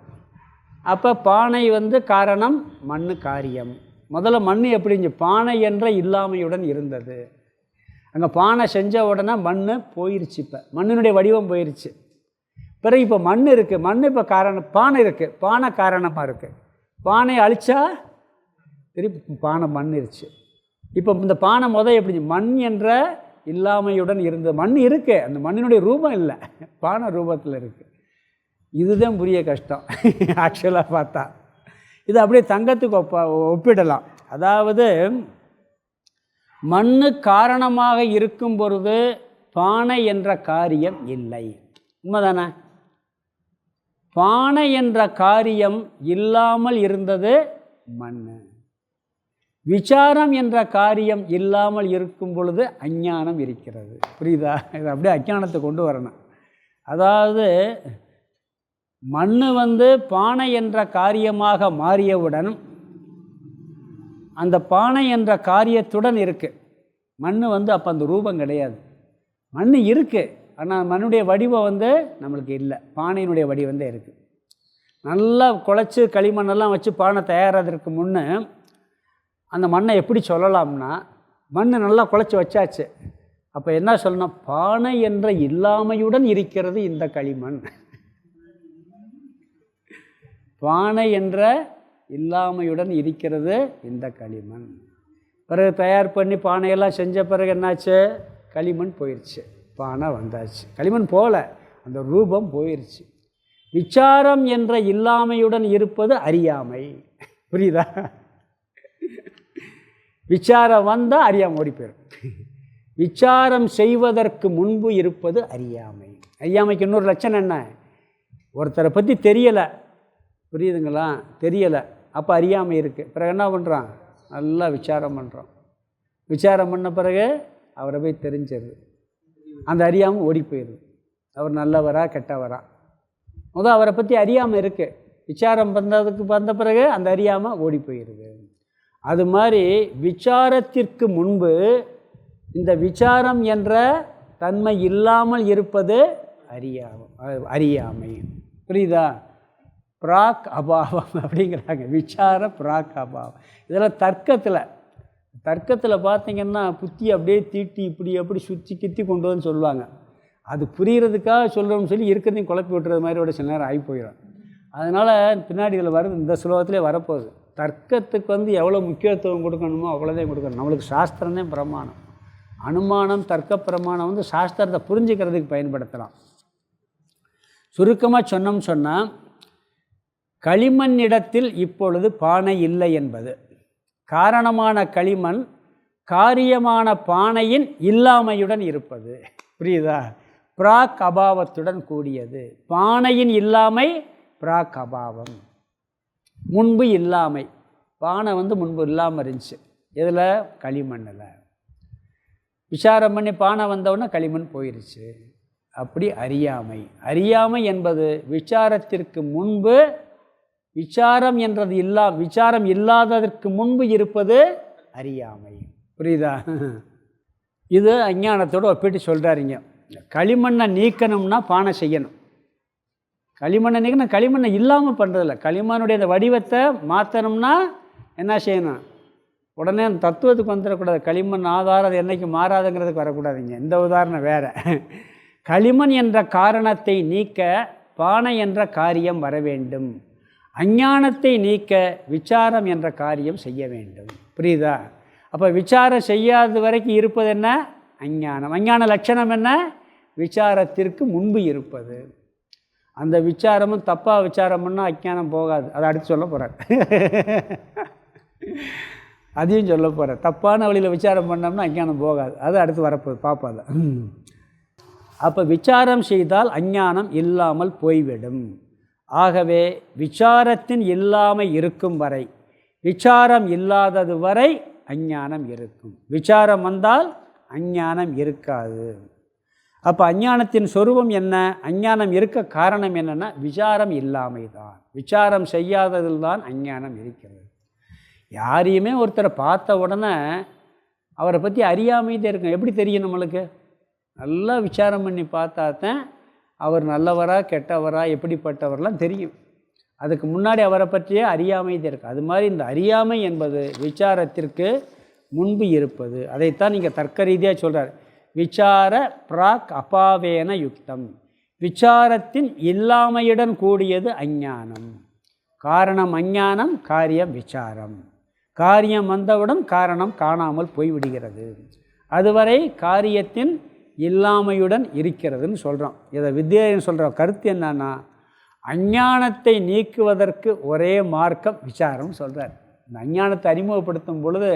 அப்போ பானை காரணம், மண் காரியம். முதல்ல மண் எப்படிங்க? பானை என்ற இல்லாமையுடன் இருந்தது. அங்கே பானை செஞ்ச உடனே மண் போயிடுச்சு, இப்போ மண்ணினுடைய வடிவம் போயிடுச்சு. பிறகு இப்போ மண் இருக்குது, மண் இப்போ காரணம், பானை இருக்குது, பானை காரணமாக இருக்குது. பானையை அழிச்சா திருப்பி பானை மண்ணிருச்சு. இப்போ இந்த பானை எப்படி? மண் என்ற இல்லாமையுடன் இருந்தது. மண் இருக்குது, அந்த மண்ணினுடைய ரூபம் இல்லை, பானை ரூபத்தில் இருக்குது. இதுதான் புரிய கஷ்டம் ஆக்சுவலாக பார்த்தா. இது அப்படியே தங்கத்துக்கு ஒப்பிடலாம். அதாவது மண் காரணமாக இருக்கும் பொழுது பானை என்ற காரியம் இல்லை, உண்மைதானே? பானை என்ற காரியம் இல்லாமல் இருந்தது மண். விசாரம் என்ற காரியம் இல்லாமல் இருக்கும் பொழுது அஞ்ஞானம் இருக்கிறது. புரியுதா? இது அப்படியே அஞ்ஞானத்தை கொண்டு வரணும். அதாவது மண் பானை என்ற காரியமாக மாறியவுடன் அந்த பானை என்ற காரியத்துடன் இருக்குது. மண் அப்போ அந்த ரூபம் கிடையாது. மண் இருக்குது, ஆனால் மண்ணுடைய வடிவம் நம்மளுக்கு இல்லை. பானையினுடைய வடிவம் இருக்குது. நல்லா குழச்சி களிமண்ணெல்லாம் வச்சு பானை தயாராகிறதுக்கு முன்னே அந்த மண்ணை எப்படி சொல்லலாம்னா, மண் நல்லா குழச்சி வச்சாச்சு. அப்போ என்ன சொல்லணும்? பானை என்ற இல்லாமையுடன் இருக்கிறது இந்த களிமண். பானை என்ற இல்லாமையுடன் இருக்கிறது இந்த களிமண். பிறகு தயார் பண்ணி பானையெல்லாம் செஞ்ச பிறகு என்னாச்சு? களிமண் போயிடுச்சு, பானை வந்தாச்சு. களிமண் போகல, அந்த ரூபம் போயிடுச்சு. விசாரம் என்ற இல்லாமையுடன் இருப்பது அறியாமை. புரியுதா? விசாரம் வந்தால் அறியாமை ஓடி போயிடும். விசாரம் செய்வதற்கு முன்பு இருப்பது அறியாமை. அறியாமைக்கு இன்னொரு லட்சணம் என்ன? ஒருத்தரை பற்றி தெரியலை, புரியுதுங்களா? தெரியலை, அப்போ அறியாமை இருக்குது. பிறகு என்ன பண்ணுறான்? நல்லா விசாரம் பண்ணுறான். விசாரம் பண்ண பிறகு அவரை போய் தெரிஞ்சிருது, அந்த அறியாமை ஓடி போயிடுது. அவர் நல்லவரா கெட்டவரா? முதல் அவரை பற்றி அறியாமல் இருக்குது. விசாரம் வந்த பிறகு அந்த அறியாமல் ஓடி போயிடுது. அது மாதிரி விசாரத்திற்கு முன்பு இந்த விசாரம் என்ற தன்மை இல்லாமல் இருப்பது அறியாமை. புரியுதா? பிராக் அபாவம் அப்படிங்கிறாங்க. விசார பிராக் அபாவம். இதெல்லாம் தர்க்கத்தில் பார்த்திங்கன்னா புத்தி அப்படியே தீட்டி இப்படி அப்படி சுற்றி கித்தி கொண்டு வந்து சொல்லுவாங்க. அது புரிகிறதுக்காக சொல்கிறோம்னு சொல்லி இருக்கிறதையும் குழப்பி விட்டுறது மாதிரியோட சில நேரம் ஆகி போயிடும். அதனால் பின்னாடி இதில் வருது, இந்த ஸ்லோகத்திலே வரப்போகுது. தர்க்கத்துக்கு எவ்வளோ முக்கியத்துவம் கொடுக்கணுமோ அவ்வளோதான் கொடுக்கணும். நம்மளுக்கு சாஸ்திரம்தான் பிரமாணம். அனுமானம் தர்க்க பிரமாணம் சாஸ்திரத்தை புரிஞ்சுக்கிறதுக்கு பயன்படுத்தலாம். சுருக்கமாக சொன்னால் களிமண்ணிடத்தில் இப்பொழுது பானை இல்லை என்பது காரணமான களிமண் காரியமான பானையின் இல்லாமையுடன் இருப்பது. புரியுதா? பிராக் அபாவத்துடன் கூடியது. பானையின் இல்லாமை பிராக் அபாவம். முன்பு இல்லாமை. பானை முன்பு இல்லாமல் இருந்துச்சு. இதில் களிமண்ணில் விசாரம் பண்ணி பானை வந்தவுடனே களிமண் போயிடுச்சு. அப்படி அறியாமை. அறியாமை என்பது விசாரத்திற்கு முன்பு, விசாரம் என்றது விசாரம் இல்லாததற்கு முன்பு இருப்பது அறியாமை. புரியுதா? இது அஞ்ஞானத்தோடு ஒப்பிட்டு சொல்கிறாருங்க. களிமண்ணை நீக்கணும்னா பானை செய்யணும். களிமண்ணை நீக்கணும், களிமண்ணை இல்லாமல் பண்ணுறதில்ல. களிமண்ணுடைய அந்த வடிவத்தை மாற்றணும்னா என்ன செய்யணும்? உடனே அந்த தத்துவத்துக்கு வந்துடக்கூடாது. களிமண் ஆதாரம் அது என்றைக்கு மாறாதுங்கிறதுக்கு வரக்கூடாதுங்க. இந்த உதாரணம் வேறு. களிமண் என்ற காரணத்தை நீக்க பானை என்ற காரியம் வர வேண்டும். அஞ்ஞானத்தை நீக்க விசாரம் என்ற காரியம் செய்ய வேண்டும். புரியுதா? அப்போ விசாரம் செய்யாத வரைக்கும் இருப்பது என்ன? அஞ்ஞானம். அஞ்ஞான லட்சணம் என்ன? விசாரத்திற்கு முன்பு இருப்பது. அந்த விசாரமும் தப்பாக விசாரம் பண்ணால் அஞ்ஞானம் போகாது. அதை அடுத்து சொல்ல போகிறார். அதையும் சொல்ல போகிறார். தப்பான வழியில் விசாரம் பண்ணோம்னா அஞ்ஞானம் போகாது. அது அடுத்து வரப்போகுது, பார்ப்பாத. அப்போ விசாரம் செய்தால் அஞ்ஞானம் இல்லாமல் போய்விடும். ஆகவே விசாரத்தின் இல்லாமை இருக்கும் வரை, விசாரம் இல்லாதது வரை அஞ்ஞானம் இருக்கும். விசாரம் வந்தால் அஞ்ஞானம் இருக்காது. அப்போ அஞ்ஞானத்தின் சொரூபம் என்ன? அஞ்ஞானம் இருக்க காரணம் என்னென்னா விசாரம் இல்லாமை தான். விசாரம் செய்யாததில் தான் அஞ்ஞானம் இருக்கிறது. யாரையுமே ஒருத்தரை பார்த்த உடனே அவரை பற்றி அறியாமைதான் இருக்கும். எப்படி தெரியும் நம்மளுக்கு? நல்லா விசாரம் பண்ணி பார்த்தா தான் அவர் நல்லவரா கெட்டவரா எப்படிப்பட்டவரெலாம் தெரியும். அதுக்கு முன்னாடி அவரை பற்றியே அறியாமை தான் இருக்குது. அது மாதிரி இந்த அறியாமை என்பது விசாரத்திற்கு முன்பு இருப்பது. அதைத்தான் நீங்கள் தர்க்க ரீதியாக சொல்கிறார். விசார பிராக் அபாவேன யுக்தம். விசாரத்தின் இல்லாமையுடன் கூடியது அஞ்ஞானம். காரணம் அஞ்ஞானம், காரியம் விசாரம். காரியம் வந்தவுடன் காரணம் காணாமல் போய்விடுகிறது. அதுவரை காரியத்தின் இல்லாமையுடன் இருக்கிறதுன்னு சொல்கிறோம். இதை வித்யாயன் சொல்கிற கருத்து என்னன்னா, அஞ்ஞானத்தை நீக்குவதற்கு ஒரே மார்க்கம் விசாரம் சொல்கிறார். இந்த அஞ்ஞானத்தை அறிமுகப்படுத்தும் பொழுது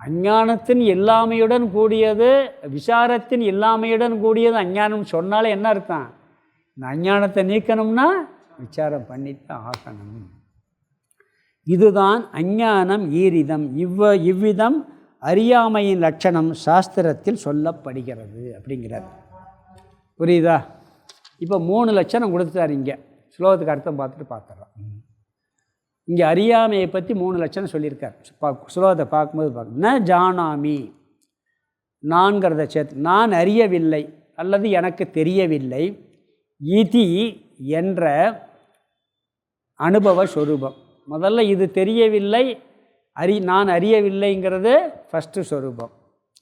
அஞ்ஞானத்தின் இல்லாமையுடன் கூடியது, விசாரத்தின் இல்லாமையுடன் கூடியது அஞ்ஞானம் சொன்னாலே என்ன அர்த்தம்? இந்த அஞ்ஞானத்தை நீக்கணும்னா விசாரம் பண்ணித்தான் ஆகணும். இதுதான் அஞ்ஞானம் ஈரிதம். இவ்விதம் அறியாமையின் லட்சணம் சாஸ்திரத்தில் சொல்லப்படுகிறது அப்படிங்கிறார். புரியுதா? இப்போ 3 லட்சணம் கொடுத்துட்டார். இங்கே ஸ்லோகத்துக்கு அர்த்தம் பார்த்துடலாம். இங்கே அறியாமையை பற்றி 3 லட்சணம் சொல்லியிருக்கார். ஸ்லோகத்தை பார்க்கும்போது ந ஜானாமி, நான்கிறத சேர்த்து நான் அறியவில்லை அல்லது எனக்கு தெரியவில்லை. இதி என்ற அனுபவ ஸ்வரூபம். முதல்ல இது தெரியவில்லை, நான் அறியவில்லைங்கிறது ஃபஸ்ட்டு ஸ்வரூபம்.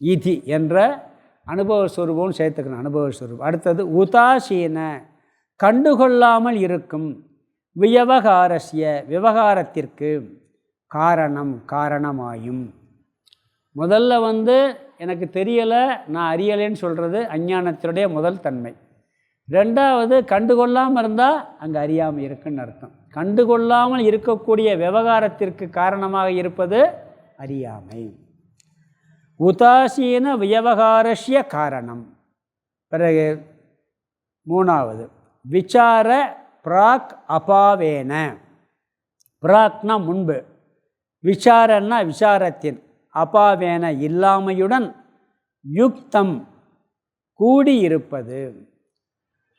இதி என்ற அனுபவ ஸ்வரூபம்னு சேர்த்துக்கணும். அனுபவ ஸ்வரூபம். அடுத்தது உதாசீன, கண்டுகொள்ளாமல் இருக்கும். வியவகாரஸ்ய, விவகாரத்திற்கு. காரணமாயும். முதல்ல எனக்கு தெரியலை, நான் அறியலைன்னு சொல்கிறது அஞ்ஞானத்தினுடைய முதல் தன்மை. ரெண்டாவது, கண்டுகொள்ளாமல் இருந்தால் அங்கே அறியாமல் இருக்குன்னு அர்த்தம். கண்டுகொள்ளாமல் இருக்கக்கூடிய விவகாரத்திற்கு காரணமாக இருப்பது அறியாமை. உதாசீன வியவகாரஸ்ய காரணம். பிறகு 3வது விசார பிராக் அபாவேன. பிராக்னா முன்பு, விசாரன்னா விசாரத்தின், அபாவேன இல்லாமையுடன், யுக்தம் கூடியிருப்பது.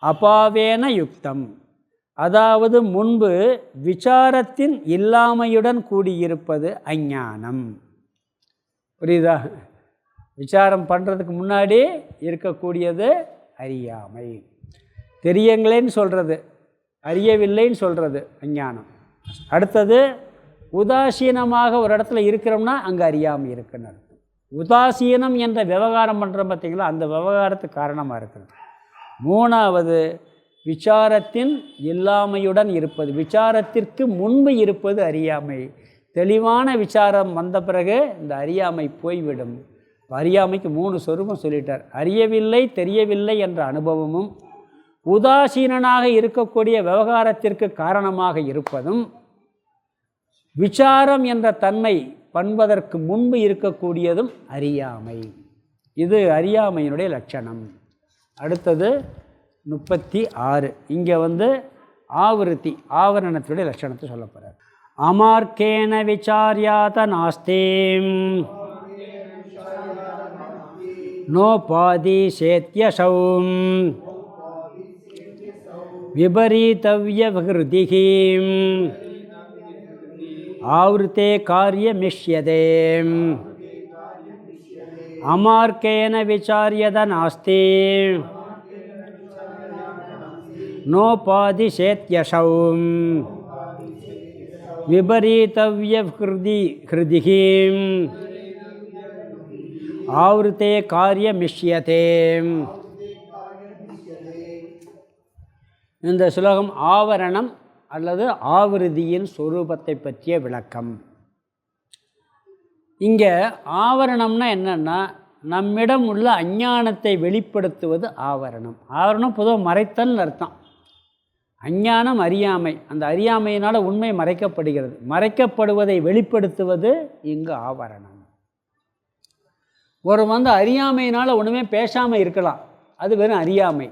அபாவேன யுக்தம், அதாவது முன்பு விசாரத்தின் இல்லாமையுடன் கூடியிருப்பது அஞ்ஞானம். புரியுதா? விசாரம் பண்ணுறதுக்கு முன்னாடி இருக்கக்கூடியது அறியாமை. தெரியங்களேன்னு சொல்கிறது, அறியவில்லைன்னு சொல்கிறது அஞ்ஞானம். அடுத்தது உதாசீனமாக ஒரு இடத்துல இருக்கிறோம்னா அங்கே அறியாமை இருக்குன்னு அர்த்தம். உதாசீனம் என்ற விவகாரம் பண்ணுறோம் பார்த்தீங்களா, அந்த விவகாரத்துக்கு காரணமாக இருக்கிறது. 3வது விசாரத்தின் இல்லாமையுடன் இருப்பது. விசாரத்திற்கு முன்பு இருப்பது அறியாமை. தெளிவான விசாரம் வந்த பிறகு இந்த அறியாமை போய்விடும். அறியாமைக்கு 3 சொரூபம் சொல்லிட்டார். அறியவில்லை, தெரியவில்லை என்ற அனுபவமும், உதாசீனனாக இருக்கக்கூடிய விவகாரத்திற்கு காரணமாக இருப்பதும், விசாரம் என்ற தன்மை பண்பதற்கு முன்பு இருக்கக்கூடியதும் அறியாமை. இது அறியாமையினுடைய லட்சணம். அடுத்தது 36. இங்கே ஆவருத்தி, ஆவரணத்துடைய லட்சணத்தை சொல்ல போகிறார். அமார்க்கேன விசாரியாத நாஸ்தீம் நோபாதி சேத்யசௌம் விபரீதவ்ய விகிருதிஹீம் ஆவருத்தே காரியமிஷ்யதே. அமார்க்கேன விசாரியத நாஸ்தி நோபாதி சேத்யசௌம் விபரீதவ்ய ஹிருதிஹீம் ஆவருத்தே காரியமிஷ்யதே. இந்த ஸ்லோகம் ஆவரணம் அல்லது ஆவிருதியின் சொரூபத்தை பற்றிய விளக்கம். இங்கே ஆவரணம்னா என்னென்னா, நம்மிடம் உள்ள அஞ்ஞானத்தை வெளிப்படுத்துவது ஆவரணம். ஆவரணம் பொதுவாக மறைத்தல்னு அர்த்தம். அஞ்ஞானம் அறியாமை, அந்த அறியாமையினால் உண்மை மறைக்கப்படுகிறது. மறைக்கப்படுவதை வெளிப்படுத்துவது இங்கு ஆவரணம். ஒரு அறியாமையினால் ஒன்றுமே பேசாமல் இருக்கலாம், அது வெறும் அறியாமை.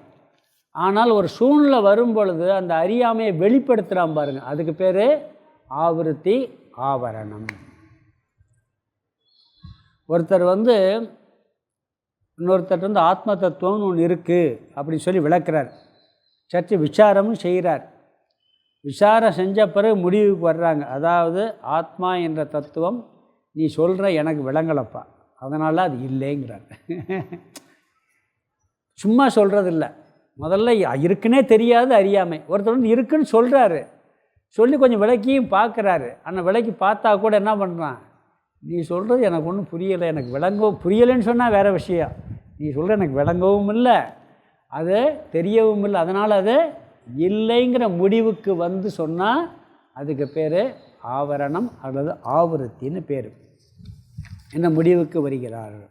ஆனால் ஒரு சூழ்நிலை வரும் பொழுது அந்த அறியாமையை வெளிப்படுத்துகிறான் பாருங்கள், அதுக்கு பேர் ஆவருத்தி, ஆவரணம். ஒருத்தர் இன்னொருத்தர் ஆத்ம தத்துவம்னு ஒன்று இருக்குது அப்படின்னு சொல்லி விளக்குறார். சற்று விசாரமும் செய்கிறார். விசாரம் செஞ்ச பிறகு முடிவுக்கு வர்றாங்க. அதாவது ஆத்மா என்ற தத்துவம் நீ சொல்கிற எனக்கு விளங்கலப்பா, அதனால் அது இல்லைங்கிறார். சும்மா சொல்கிறதில்ல, முதல்ல இருக்குன்னே தெரியாது அறியாமை. ஒருத்தர் இருக்குன்னு சொல்கிறாரு, சொல்லி கொஞ்சம் விளக்கியும் பார்க்குறாரு. ஆனால் விளக்கி பார்த்தா கூட என்ன பண்ணுறான், நீ சொல்கிறது எனக்கு ஒன்றும் புரியலை, எனக்கு புரியலைன்னு சொன்னால் வேறு விஷயம். நீ சொல்கிற எனக்கு விளங்கவும் இல்லை, அது தெரியவும் இல்லை, அதனால் அது இல்லைங்கிற முடிவுக்கு சொன்னால் அதுக்கு பேர் ஆவரணம் அல்லது ஆவருத்தின்னு பேர். என்ன முடிவுக்கு வருகிறார்கள்.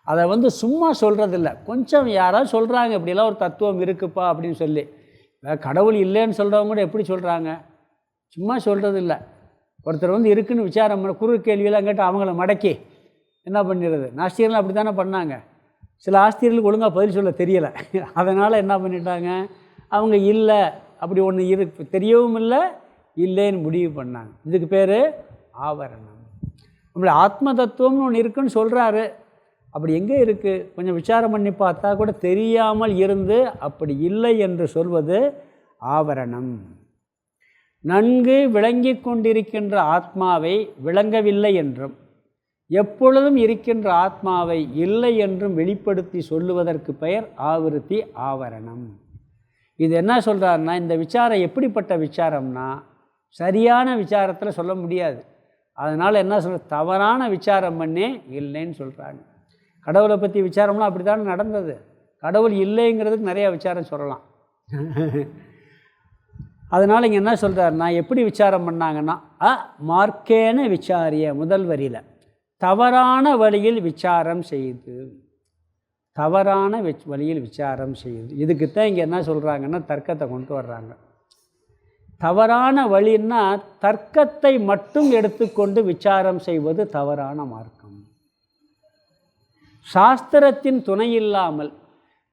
அதை சும்மா சொல்கிறதில்ல, கொஞ்சம் யாராவது சொல்கிறாங்க இப்படிலாம் ஒரு தத்துவம் இருக்குப்பா அப்படின்னு சொல்லி. கடவுள் இல்லைன்னு சொல்கிறவங்க கூட எப்படி சொல்கிறாங்க, சும்மா சொல்கிறதில்ல. ஒருத்தர் இருக்குன்னு விசாரம் பண்ண குறு கேள்வியெல்லாம் கேட்டு அவங்கள மடக்கி என்ன பண்ணிடுறது. நாஸ்திகர்கள் அப்படி தானே பண்ணாங்க. சில ஆஸ்திகர்களுக்கு ஒழுங்காக பதில் சொல்ல தெரியலை, அதனால் என்ன பண்ணிட்டாங்க, அவங்க இல்லை அப்படி ஒன்று தெரியவும் இல்லை இல்லைன்னு முடிவு பண்ணாங்க. இதுக்கு பேர் ஆவரணம். நம்மளை ஆத்ம தத்துவம்னு ஒன்று இருக்குன்னு சொல்கிறாரு. அப்படி எங்கே இருக்குது? கொஞ்சம் விசாரம் பண்ணி பார்த்தா கூட தெரியாமல் இருந்து அப்படி இல்லை என்று சொல்வது ஆவரணம். நன்கு விளங்கி கொண்டிருக்கின்ற ஆத்மாவை விளங்கவில்லை என்றும் எப்பொழுதும் இருக்கின்ற ஆத்மாவை இல்லை என்றும் வெளிப்படுத்தி சொல்லுவதற்கு பெயர் ஆவிருத்தி, ஆவரணம். இது என்ன சொல்கிறாருன்னா, இந்த விசாரம் எப்படிப்பட்ட விசாரம்னா சரியான விசாரத்தில் சொல்ல முடியாது. அதனால் என்ன சொல்ற, தவறான விசாரம் பண்ணே இல்லைன்னு சொல்கிறாங்க. கடவுளை பற்றி விசாரம்லாம் அப்படி தானே நடந்தது. கடவுள் இல்லைங்கிறதுக்கு நிறையா விசாரம் சொல்லலாம். அதனால் இங்கே என்ன சொல்கிறாருன்னா, எப்படி விசாரம் பண்ணாங்கன்னா, மார்க்கேன விசாரிய, முதல் வரியில் தவறான வழியில் விசாரம் செய்து, தவறான வழியில் விசாரம் செய்யுது. இதுக்குத்தான் இங்கே என்ன சொல்கிறாங்கன்னா, தர்க்கத்தை கொண்டு வர்றாங்க. தவறான வழின்னா தர்க்கத்தை மட்டும் எடுத்துக்கொண்டு விசாரம் செய்வது தவறான மார்க்கம். சாஸ்திரத்தின் துணை இல்லாமல்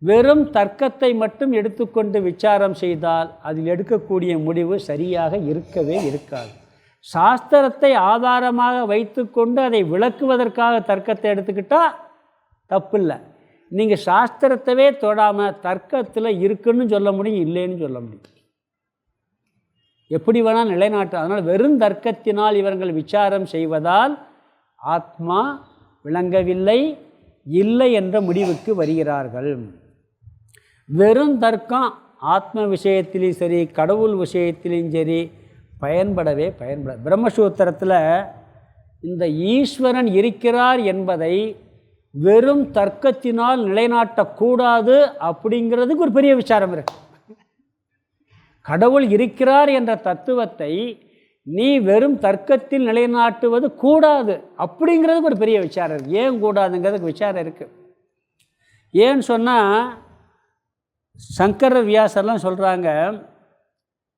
வெறும் தர்க்கத்தை மட்டும் எடுத்துக்கொண்டு விசாரம் செய்தால் அதில் எடுக்கக்கூடிய முடிவு சரியாக இருக்கவே இருக்காது. சாஸ்திரத்தை ஆதாரமாக வைத்துக்கொண்டு அதை விளக்குவதற்காக தர்க்கத்தை எடுத்துக்கிட்டால் தப்பு இல்லை. நீங்கள் சாஸ்திரத்தவே தொடாமல் தர்க்கத்தில் இருக்குன்னு சொல்ல முடியும், இல்லைன்னு சொல்ல முடியும், எப்படி வேணால் நிலைநாட்டு. அதனால் வெறும் தர்க்கத்தினால் இவர்கள் விசாரம் செய்வதால் ஆத்மா விளங்கவில்லை, இல்லை என்ற முடிவுக்கு வருகிறார்கள். வெறும் தர்க்கம் ஆத்ம விஷயத்திலையும் சரி கடவுள் விஷயத்திலையும் சரி பயன்படவே பிரம்மசூத்திரத்தில் இந்த ஈஸ்வரன் இருக்கிறார் என்பதை வெறும் தர்க்கத்தினால் நிலைநாட்டக்கூடாது அப்படிங்கிறதுக்கு ஒரு பெரிய விசாரம் இருக்கு. கடவுள் இருக்கிறார் என்ற தத்துவத்தை நீ வெறும் தர்க்கத்தில் நிலைநாட்டுவது கூடாது அப்படிங்கிறதுக்கு ஒரு பெரிய விசாரம் இருக்குது. ஏன் கூடாதுங்கிறதுக்கு விசாரம் இருக்குது. ஏன்னு சொன்னால் சங்கரர் வியாசர்லாம் சொல்கிறாங்க,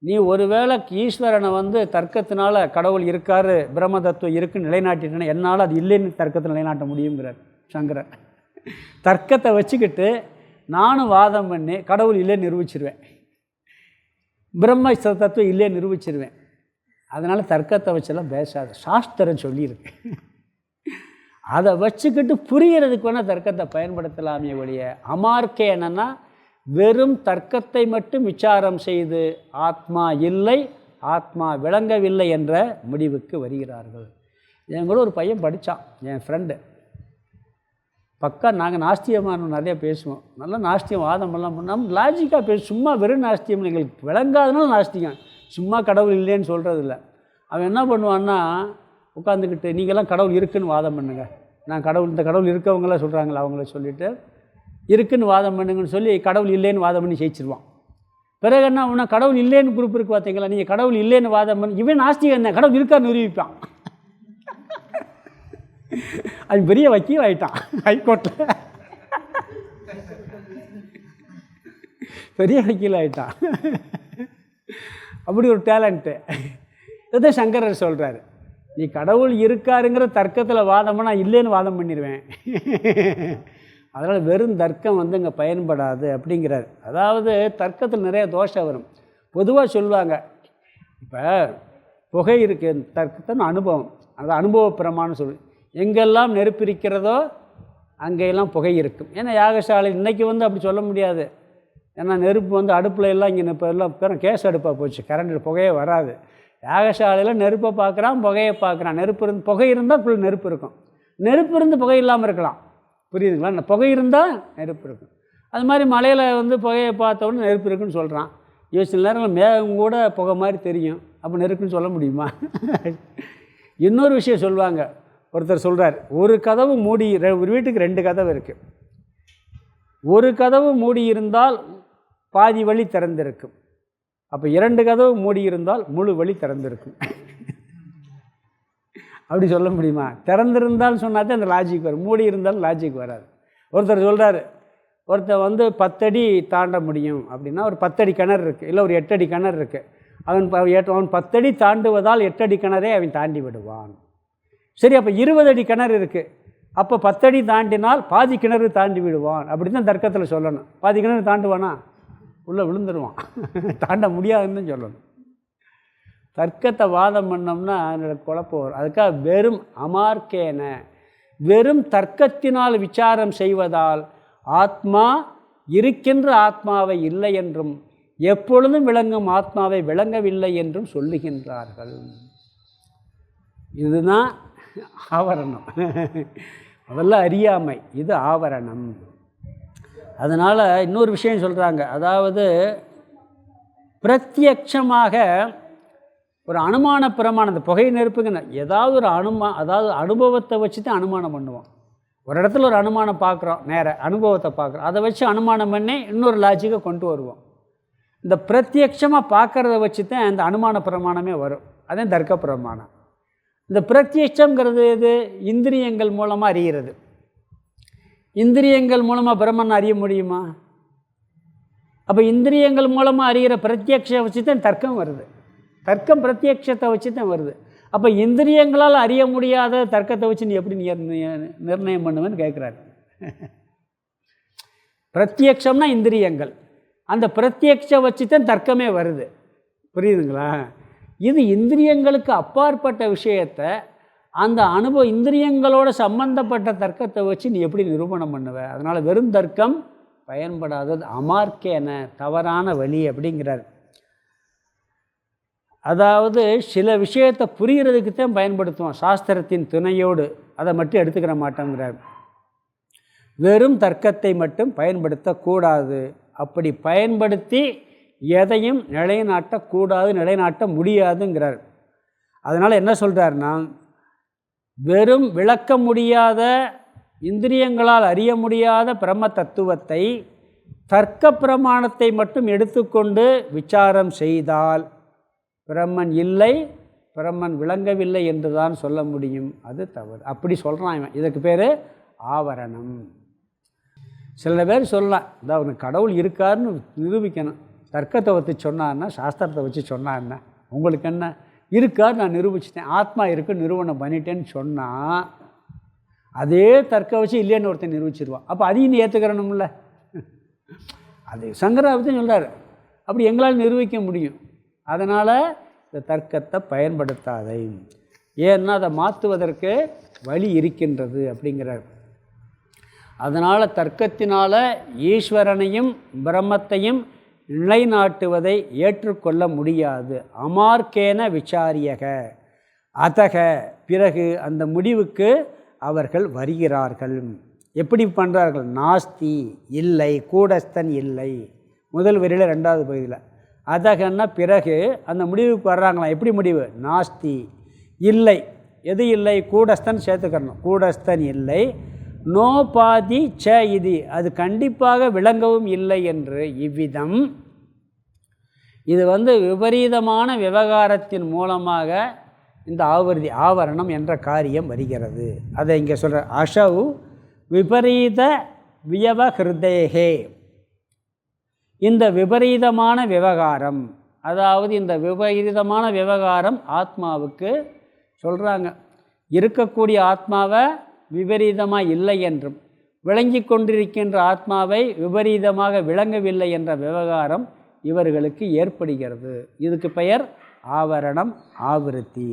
நீ ஒருவேளை ஈஸ்வரனை தர்க்கத்தினால கடவுள் இருக்காரு பிரம்ம தத்துவம் இருக்குன்னு நிலைநாட்டிட்டேன்னா என்னால் அது இல்லைன்னு தர்க்கத்தை நிலைநாட்ட முடியுங்கிறார் சங்கரர். தர்க்கத்தை வச்சுக்கிட்டு நானும் வாதம் பண்ணி கடவுள் இல்லைன்னு நிரூபிச்சிருவேன், பிரம்ம தத்துவம் இல்லைன்னு நிரூபிச்சிருவேன். அதனால் தர்க்கத்தை வச்செல்லாம் பேசாது, சாஸ்திரம் சொல்லியிருக்கு. அதை வச்சுக்கிட்டு புரியறதுக்கு வேணால் தர்க்கத்தை பயன்படுத்தலாமே ஒழிய அமார்க்கே என்னென்னா வெறும் தர்க்கத்தை மட்டும் விசாரம் செய்து ஆத்மா இல்லை, ஆத்மா விளங்கவில்லை என்ற முடிவுக்கு வருகிறார்கள். என் கூட ஒரு பையன் படித்தான், என் ஃப்ரெண்டு. பக்கா நாங்கள் நாஸ்தியமான நிறையா பேசுவோம், நல்லா நாஸ்தியம் வாதமெல்லாம் பண்ணாமல் லாஜிக்காக பேசும். சும்மா வெறும் நாஸ்தியம் எங்களுக்கு விளங்காதனால நாஸ்திகம், சும்மா கடவுள் இல்லைன்னு சொல்கிறதில்ல. அவன் என்ன பண்ணுவான்னா உட்காந்துக்கிட்டு நீங்கள்லாம் கடவுள் இருக்குன்னு வாதம் பண்ணுங்க, நான் கடவுள் இந்த கடவுள் இருக்கவங்களாம் சொல்கிறாங்களா அவங்கள சொல்லிவிட்டு இருக்குன்னு வாதம் பண்ணுங்கன்னு சொல்லி கடவுள் இல்லைன்னு வாதம் பண்ணி ஜெயிச்சிருவான். பிறகு என்ன உன்ன கடவுள் இல்லைன்னு குரூப் இருக்கு பார்த்தீங்களா, நீங்கள் கடவுள் இல்லைன்னு வாதம் பண்ணி இவன் நாஸ்திகம் என்ன கடவுள் இருக்கான்னு நிரூபிப்பான். அது பெரிய வக்கீல் ஆகிட்டான் ஹைகோர்ட்டில், பெரிய வக்கீல் ஆகிட்டான். அப்படி ஒரு டேலண்ட்டு. இதை சங்கரர் சொல்கிறாரு, நீ கடவுள் இருக்காருங்கிற தர்க்கத்தில் வாதம் பண்ணால் இல்லைன்னு வாதம் பண்ணிடுவேன், அதனால் வெறும் தர்க்கம் இங்கே பயன்படாது அப்படிங்கிறார். அதாவது தர்க்கத்தில் நிறைய தோஷம் வரும். பொதுவாக சொல்லுவாங்க, இப்போ புகை இருக்குது தர்க்கத்தின் அனுபவம், அது அனுபவ பிரமான்னு சொல்லு. எங்கெல்லாம் நெருப்பு இருக்கிறதோ அங்கெல்லாம் புகை இருக்கும். ஏன்னா யாகசாலை இன்றைக்கி அப்படி சொல்ல முடியாது. ஏன்னா நெருப்பு அடுப்பில் எல்லாம் இங்கே இப்போ எல்லாம் கேஸ் அடுப்பாக போச்சு, கரண்ட் புகையே வராது. யாகசாலையில் நெருப்பை பார்க்குறான், புகையை பார்க்குறான். புகை இருந்தால் நெருப்பு இருக்கும், நெருப்பு இருந்து புகை இல்லாமல் இருக்கலாம், புரியுதுங்களா? புகை இருந்தால் நெருப்பு இருக்கும். அது மாதிரி மலையில் புகையை பார்த்த உடனே நெருப்பு இருக்குன்னு சொல்கிறான். சில நேரங்கள் மேகம் கூட புகை மாதிரி தெரியும், அப்போ நெருப்புன்னு சொல்ல முடியுமா? இன்னொரு விஷயம் சொல்லுவாங்க, ஒருத்தர் சொல்கிறார், ஒரு கதவு மூடி, ஒரு வீட்டுக்கு 2 கதவு இருக்குது, ஒரு கதவு மூடி இருந்தால் பாதி வழி திறந்திருக்கும், அப்போ 2 கதவு மூடி இருந்தால் முழு வழி திறந்திருக்கும். அப்படி சொல்ல முடியுமா? திறந்திருந்தால் சொன்னால் தான் அந்த லாஜிக் வரும், மூடி இருந்தாலும் லாஜிக் வராது. ஒருத்தர் சொல்கிறார், ஒருத்தர் 10 அடி தாண்ட முடியும் அப்படின்னா ஒரு 10 அடி கிணறு இருக்குது, இல்லை ஒரு 8 அடி கிணறு இருக்குது. அவன் 10 அடி தாண்டுவதால் 8 அடி கிணறே அவன் தாண்டி விடுவான். சரி, அப்போ 20 அடி கிணறு இருக்குது, அப்போ 10 அடி தாண்டினால் பாதி கிணறு தாண்டி விடுவான். அப்படி தான் தர்க்கத்தில் சொல்லணும். பாதி கிணறு தாண்டுவானா உள்ளே விழுந்துருவான், தாண்ட முடியாதுன்னு சொல்லணும். தர்க்கத்தை வாதம் பண்ணோம்னா அதனோட குழப்பம் வரும். அதுக்காக வெறும் அமார்க்கேன, வெறும் தர்க்கத்தினால் விசாரம் செய்வதால் ஆத்மா இருக்கின்ற ஆத்மாவை இல்லை என்றும் எப்பொழுதும் விளங்கும் ஆத்மாவை விளங்கவில்லை என்றும் சொல்லுகின்றார்கள். இதுதான் ஆவரணம். அதெல்லாம் அறியாமை, இது ஆவரணம். அதனால் இன்னொரு விஷயம் சொல்கிறாங்க. அதாவது பிரத்யட்சமாக ஒரு அனுமான பிரமாணம், இந்த புகை நெருப்புங்க ஏதாவது ஒரு அதாவது அனுபவத்தை வச்சு தான் அனுமானம் பண்ணுவோம். ஒரு இடத்துல ஒரு அனுமானம் பார்க்குறோம், நேர அனுபவத்தை பார்க்குறோம், அதை வச்சு அனுமானம் பண்ணி இன்னொரு லாஜிக்கை கொண்டு வருவோம். இந்த பிரத்யட்சமாக பார்க்குறத வச்சு தான் இந்த அனுமான பிரமாணமே வரும். அதே தர்க்க பிரமாணம். இந்த பிரத்யட்சங்கிறது எது? இந்திரியங்கள் மூலமாக அறிகிறது. இந்திரியங்கள் மூலமாக பிரம்மன் அறிய முடியுமா? அப்போ இந்திரியங்கள் மூலமாக அறிகிற பிரத்யட்சம் வச்சு தான் தர்க்கம் வருது. தர்க்கம் பிரத்யட்சத்தை வச்சு தான் வருது. அப்போ இந்திரியங்களால் அறிய முடியாத தர்க்கத்தை வச்சு நீ எப்படி நிர்ணயம் பண்ணுவேன்னு கேட்குறாரு. பிரத்யட்சம்னா இந்திரியங்கள், அந்த பிரத்யட்சம் வச்சு தான் தர்க்கமே வருது. புரியுதுங்களா? இது இந்திரியங்களுக்கு அப்பாற்பட்ட விஷயத்தை அந்த இந்திரியங்களோட சம்பந்தப்பட்ட தர்க்கத்தை வச்சு நீ எப்படி நிரூபணம் பண்ணுவ? அதனால் வெறும் தர்க்கம் பயன்படாதது, அமார்க்கேன, தவறான வழி அப்படிங்கிறார். அதாவது சில விஷயத்தை புரிகிறதுக்கு தான் பயன்படுத்துவோம் சாஸ்திரத்தின் துணையோடு, அதை மட்டும் எடுத்துக்கிற மாட்டோங்கிறார். வெறும் தர்க்கத்தை மட்டும் பயன்படுத்தக்கூடாது. அப்படி பயன்படுத்தி எதையும் நிலைநாட்டக்கூடாது, நிலைநாட்ட முடியாதுங்கிறார். அதனால் என்ன சொல்கிறார்னா, வெறும் விளக்க முடியாத, இந்திரியங்களால் அறிய முடியாத பிரம்ம தத்துவத்தை தர்க்க பிரமாணத்தை மட்டும் எடுத்துக்கொண்டு விசாரம் செய்தால் பிரம்மன் இல்லை, பிரம்மன் விளங்கவில்லை என்று தான் சொல்ல முடியும். அது தவறு. அப்படி சொல்கிறான் இவன். இதுக்கு பேர் ஆவரணம். சில பேர் சொல்லலாம், அதாவது கடவுள் இருக்காருன்னு நிரூபிக்கணும், தர்க்கத்தை வச்சு சொன்னான்னா, சாஸ்திரத்தை வச்சு சொன்னான்னா, உங்களுக்கு என்ன இருக்காரு, நான் நிரூபிச்சிட்டேன், ஆத்மா இருக்குன்னு நிரூபணம் பண்ணிட்டேன்னு சொன்னால் அதே தர்க்க வச்சு இல்லைன்னு ஒருத்தன் நிரூபிச்சிருவான். அப்போ அதையும் நீ ஏற்றுக்கிறணும்ல. அது சங்கராபத்தையும் சொல்கிறார், அப்படி எங்களால் நிரூபிக்க முடியும். அதனால் இந்த தர்க்கத்தை பயன்படுத்தாதை, ஏன்னா அதை மாற்றுவதற்கு வழி இருக்கின்றது அப்படிங்கிறார். அதனால் தர்க்கத்தினால் ஈஸ்வரனையும் பிரம்மத்தையும் நிலைநாட்டுவதை ஏற்றுக்கொள்ள முடியாது. அமார்க்கேன விசாரியக அதக, பிறகு அந்த முடிவுக்கு அவர்கள் வருகிறார்கள். எப்படி பண்ணுறார்கள்? நாஸ்தி, இல்லை, கூடஸ்தன் இல்லை. முதல் வரியில் ரெண்டாவது பகுதியில் அதகன்னா பிறகு அந்த முடிவுக்கு வர்றாங்களாம். எப்படி முடிவு? நாஸ்தி, இல்லை. எது இல்லை? கூடஸ்தன் சேர்த்துக்கணும். கூடஸ்தன் இல்லை. நோ பாதி ச இது, அது கண்டிப்பாக விளங்கவும் இல்லை என்று. இவ்விதம் இது விபரீதமான விவகாரத்தின் மூலமாக இந்த ஆவரணம் என்ற காரியம் வருகிறது. அதை இங்கே சொல்கிற அஷவு விபரீத வியவஹிருதேகே, இந்த விபரீதமான விவகாரம், அதாவது இந்த விபரீதமான விவகாரம் ஆத்மாவுக்கு சொல்கிறாங்க. இருக்கக்கூடிய ஆத்மாவை விபரீதமாக இல்லை என்றும், விளங்கி கொண்டிருக்கின்ற ஆத்மாவை விபரீதமாக விளங்கவில்லை என்ற விவகாரம் இவர்களுக்கு ஏற்படுகிறது. இதுக்கு பெயர் ஆவரணம், ஆவிருத்தி.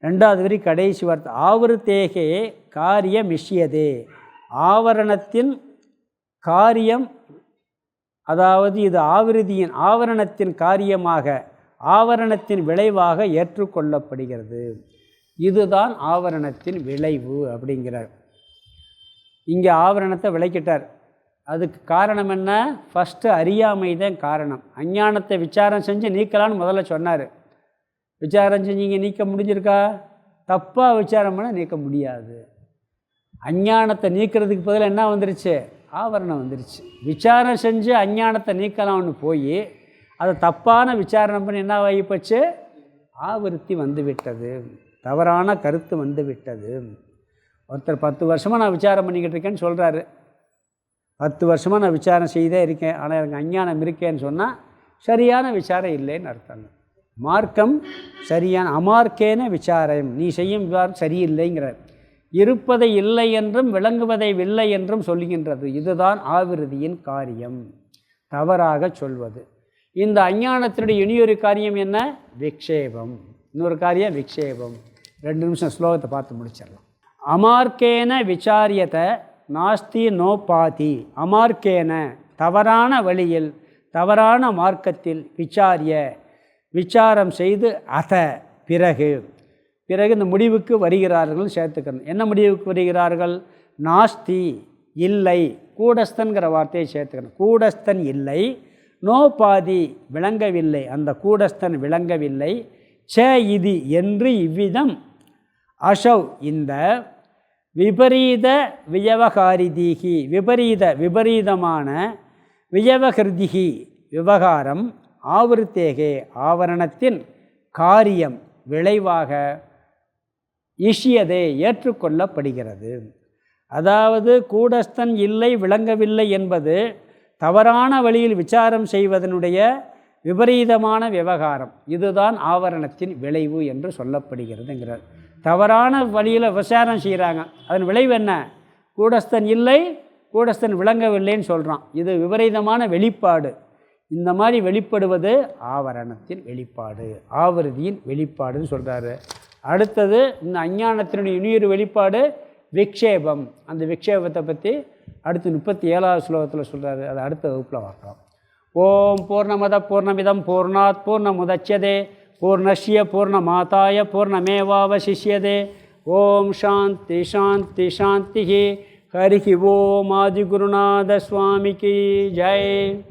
ரெண்டாவது வரி கடைசி வார்த்தை ஆவிருத்தேகே காரியமிஷ்யதே, ஆவரணத்தின் காரியம், அதாவது இது ஆவரணத்தின் காரியமாக, ஆவரணத்தின் விளைவாக ஏற்றுக்கொள்ளப்படுகிறது. இதுதான் ஆவரணத்தின் விளைவு அப்படிங்கிறார். இங்கே ஆவரணத்தை விளக்கிட்டார். அதுக்கு காரணம் என்ன? ஃபஸ்ட்டு அறியாமை தான் காரணம். அஞ்ஞானத்தை விசாரம் செஞ்சு நீக்கலான்னு முதல்ல சொன்னார். விசாரம் செஞ்சீங்க, நீக்க முடிஞ்சிருக்கா? தப்பாக விசாரம் பண்ண நீக்க முடியாது. அஞ்ஞானத்தை நீக்கிறதுக்கு பதிலாக என்ன வந்துருச்சு? ஆவரணம் வந்துருச்சு. விசாரம் செஞ்சு அஞ்ஞானத்தை நீக்கலாம்னு போய் அதை தப்பான விசாரணை பண்ணி என்ன ஆகிப்போச்சு? ஆவிருத்தி வந்துவிட்டது, தவறான கருத்து வந்துவிட்டது. ஒருத்தர் 10 வருஷமாக நான் விசாரம் பண்ணிக்கிட்டு இருக்கேன்னு சொல்கிறாரு. 10 வருஷமாக நான் விசாரம் செய்தே இருக்கேன், ஆனால் எனக்கு அஞ்ஞானம் இருக்கேன்னு சொன்னால் சரியான விசாரம் இல்லைன்னு அர்த்தம். மார்க்கம் சரியான, அமார்க்கேன விசாரம், நீ செய்யும் விசாரம் சரியில்லைங்கிறார். இருப்பதை இல்லை என்றும் விளங்குவதை இல்லை என்றும் சொல்லுகின்றது. இதுதான் ஆவிருதியின் காரியம், தவறாக சொல்வது. இந்த அஞ்ஞானத்தினுடைய இனியொரு காரியம் என்ன? விக்ஷேபம். இன்னொரு காரியம் விக்ஷேபம். 2 நிமிஷம் ஸ்லோகத்தை பார்த்து முடிச்சிடலாம். அமார்க்கேன விசாரியத நாஸ்தி நோபாதி. அமார்க்கேன தவறான வழியில் தவறான மார்க்கத்தில் விசாரம் செய்து பிறகு இந்த முடிவுக்கு வருகிறார்கள் சேர்த்துக்கணும். என்ன முடிவுக்கு வருகிறார்கள்? நாஸ்தி இல்லை, கூடஸ்தன்கிற வார்த்தையை சேர்த்துக்கணும். கூடஸ்தன் இல்லை, நோபாதி விளங்கவில்லை, அந்த கூடஸ்தன் விளங்கவில்லை, இது என்று இவ்விதம் அசௌ இந்த விபரீத வியவகாரிதிகி விபரீதமான வியவகிருதிகி விவகாரம் ஆவருத்தேகே ஆவரணத்தின் காரியம் விளைவாக இஷியதே ஏற்றுக்கொள்ளப்படுகிறது. அதாவது கூடஸ்தன் இல்லை, விளங்கவில்லை என்பது தவறான வழியில் விசாரம் செய்வதனுடைய விபரீதமான விவகாரம். இதுதான் ஆவரணத்தின் விளைவு என்று சொல்லப்படுகிறதுங்கிறார். தவறான வழியில் விசாரம் செய்கிறாங்க, அதன் விளைவு என்ன? கூடஸ்தன் இல்லை, கூடஸ்தன் விளங்கவில்லைன்னு சொல்கிறான். இது விபரீதமான வெளிப்பாடு. இந்த மாதிரி வெளிப்படுவது ஆவரணத்தின் வெளிப்பாடு, ஆவருதியின் வெளிப்பாடுன்னு சொல்கிறாரு. அடுத்தது இந்த அஞ்ஞானத்தினுடைய இனியொரு வெளிப்பாடு விக்ஷேபம். அந்த விக்ஷேபத்தை பற்றி அடுத்து 37வது ஸ்லோகத்தில் சொல்கிறாரு. அதை அடுத்த வகுப்பில் பார்க்கலாம். ஓம் பூர்ணமத பூர்ணமிதம் பூர்ணாத் பூர்ணமுதச்யதே பூர்ணஸ்ய பூர்ணமாதாய பூர்ணமேவாவசிஷ்யதே. ஓம் சாந்தி சாந்தி சாந்தி. ஹரி ஓம் ஆதிகுருநாத சுவாமிக்கு ஜெய்.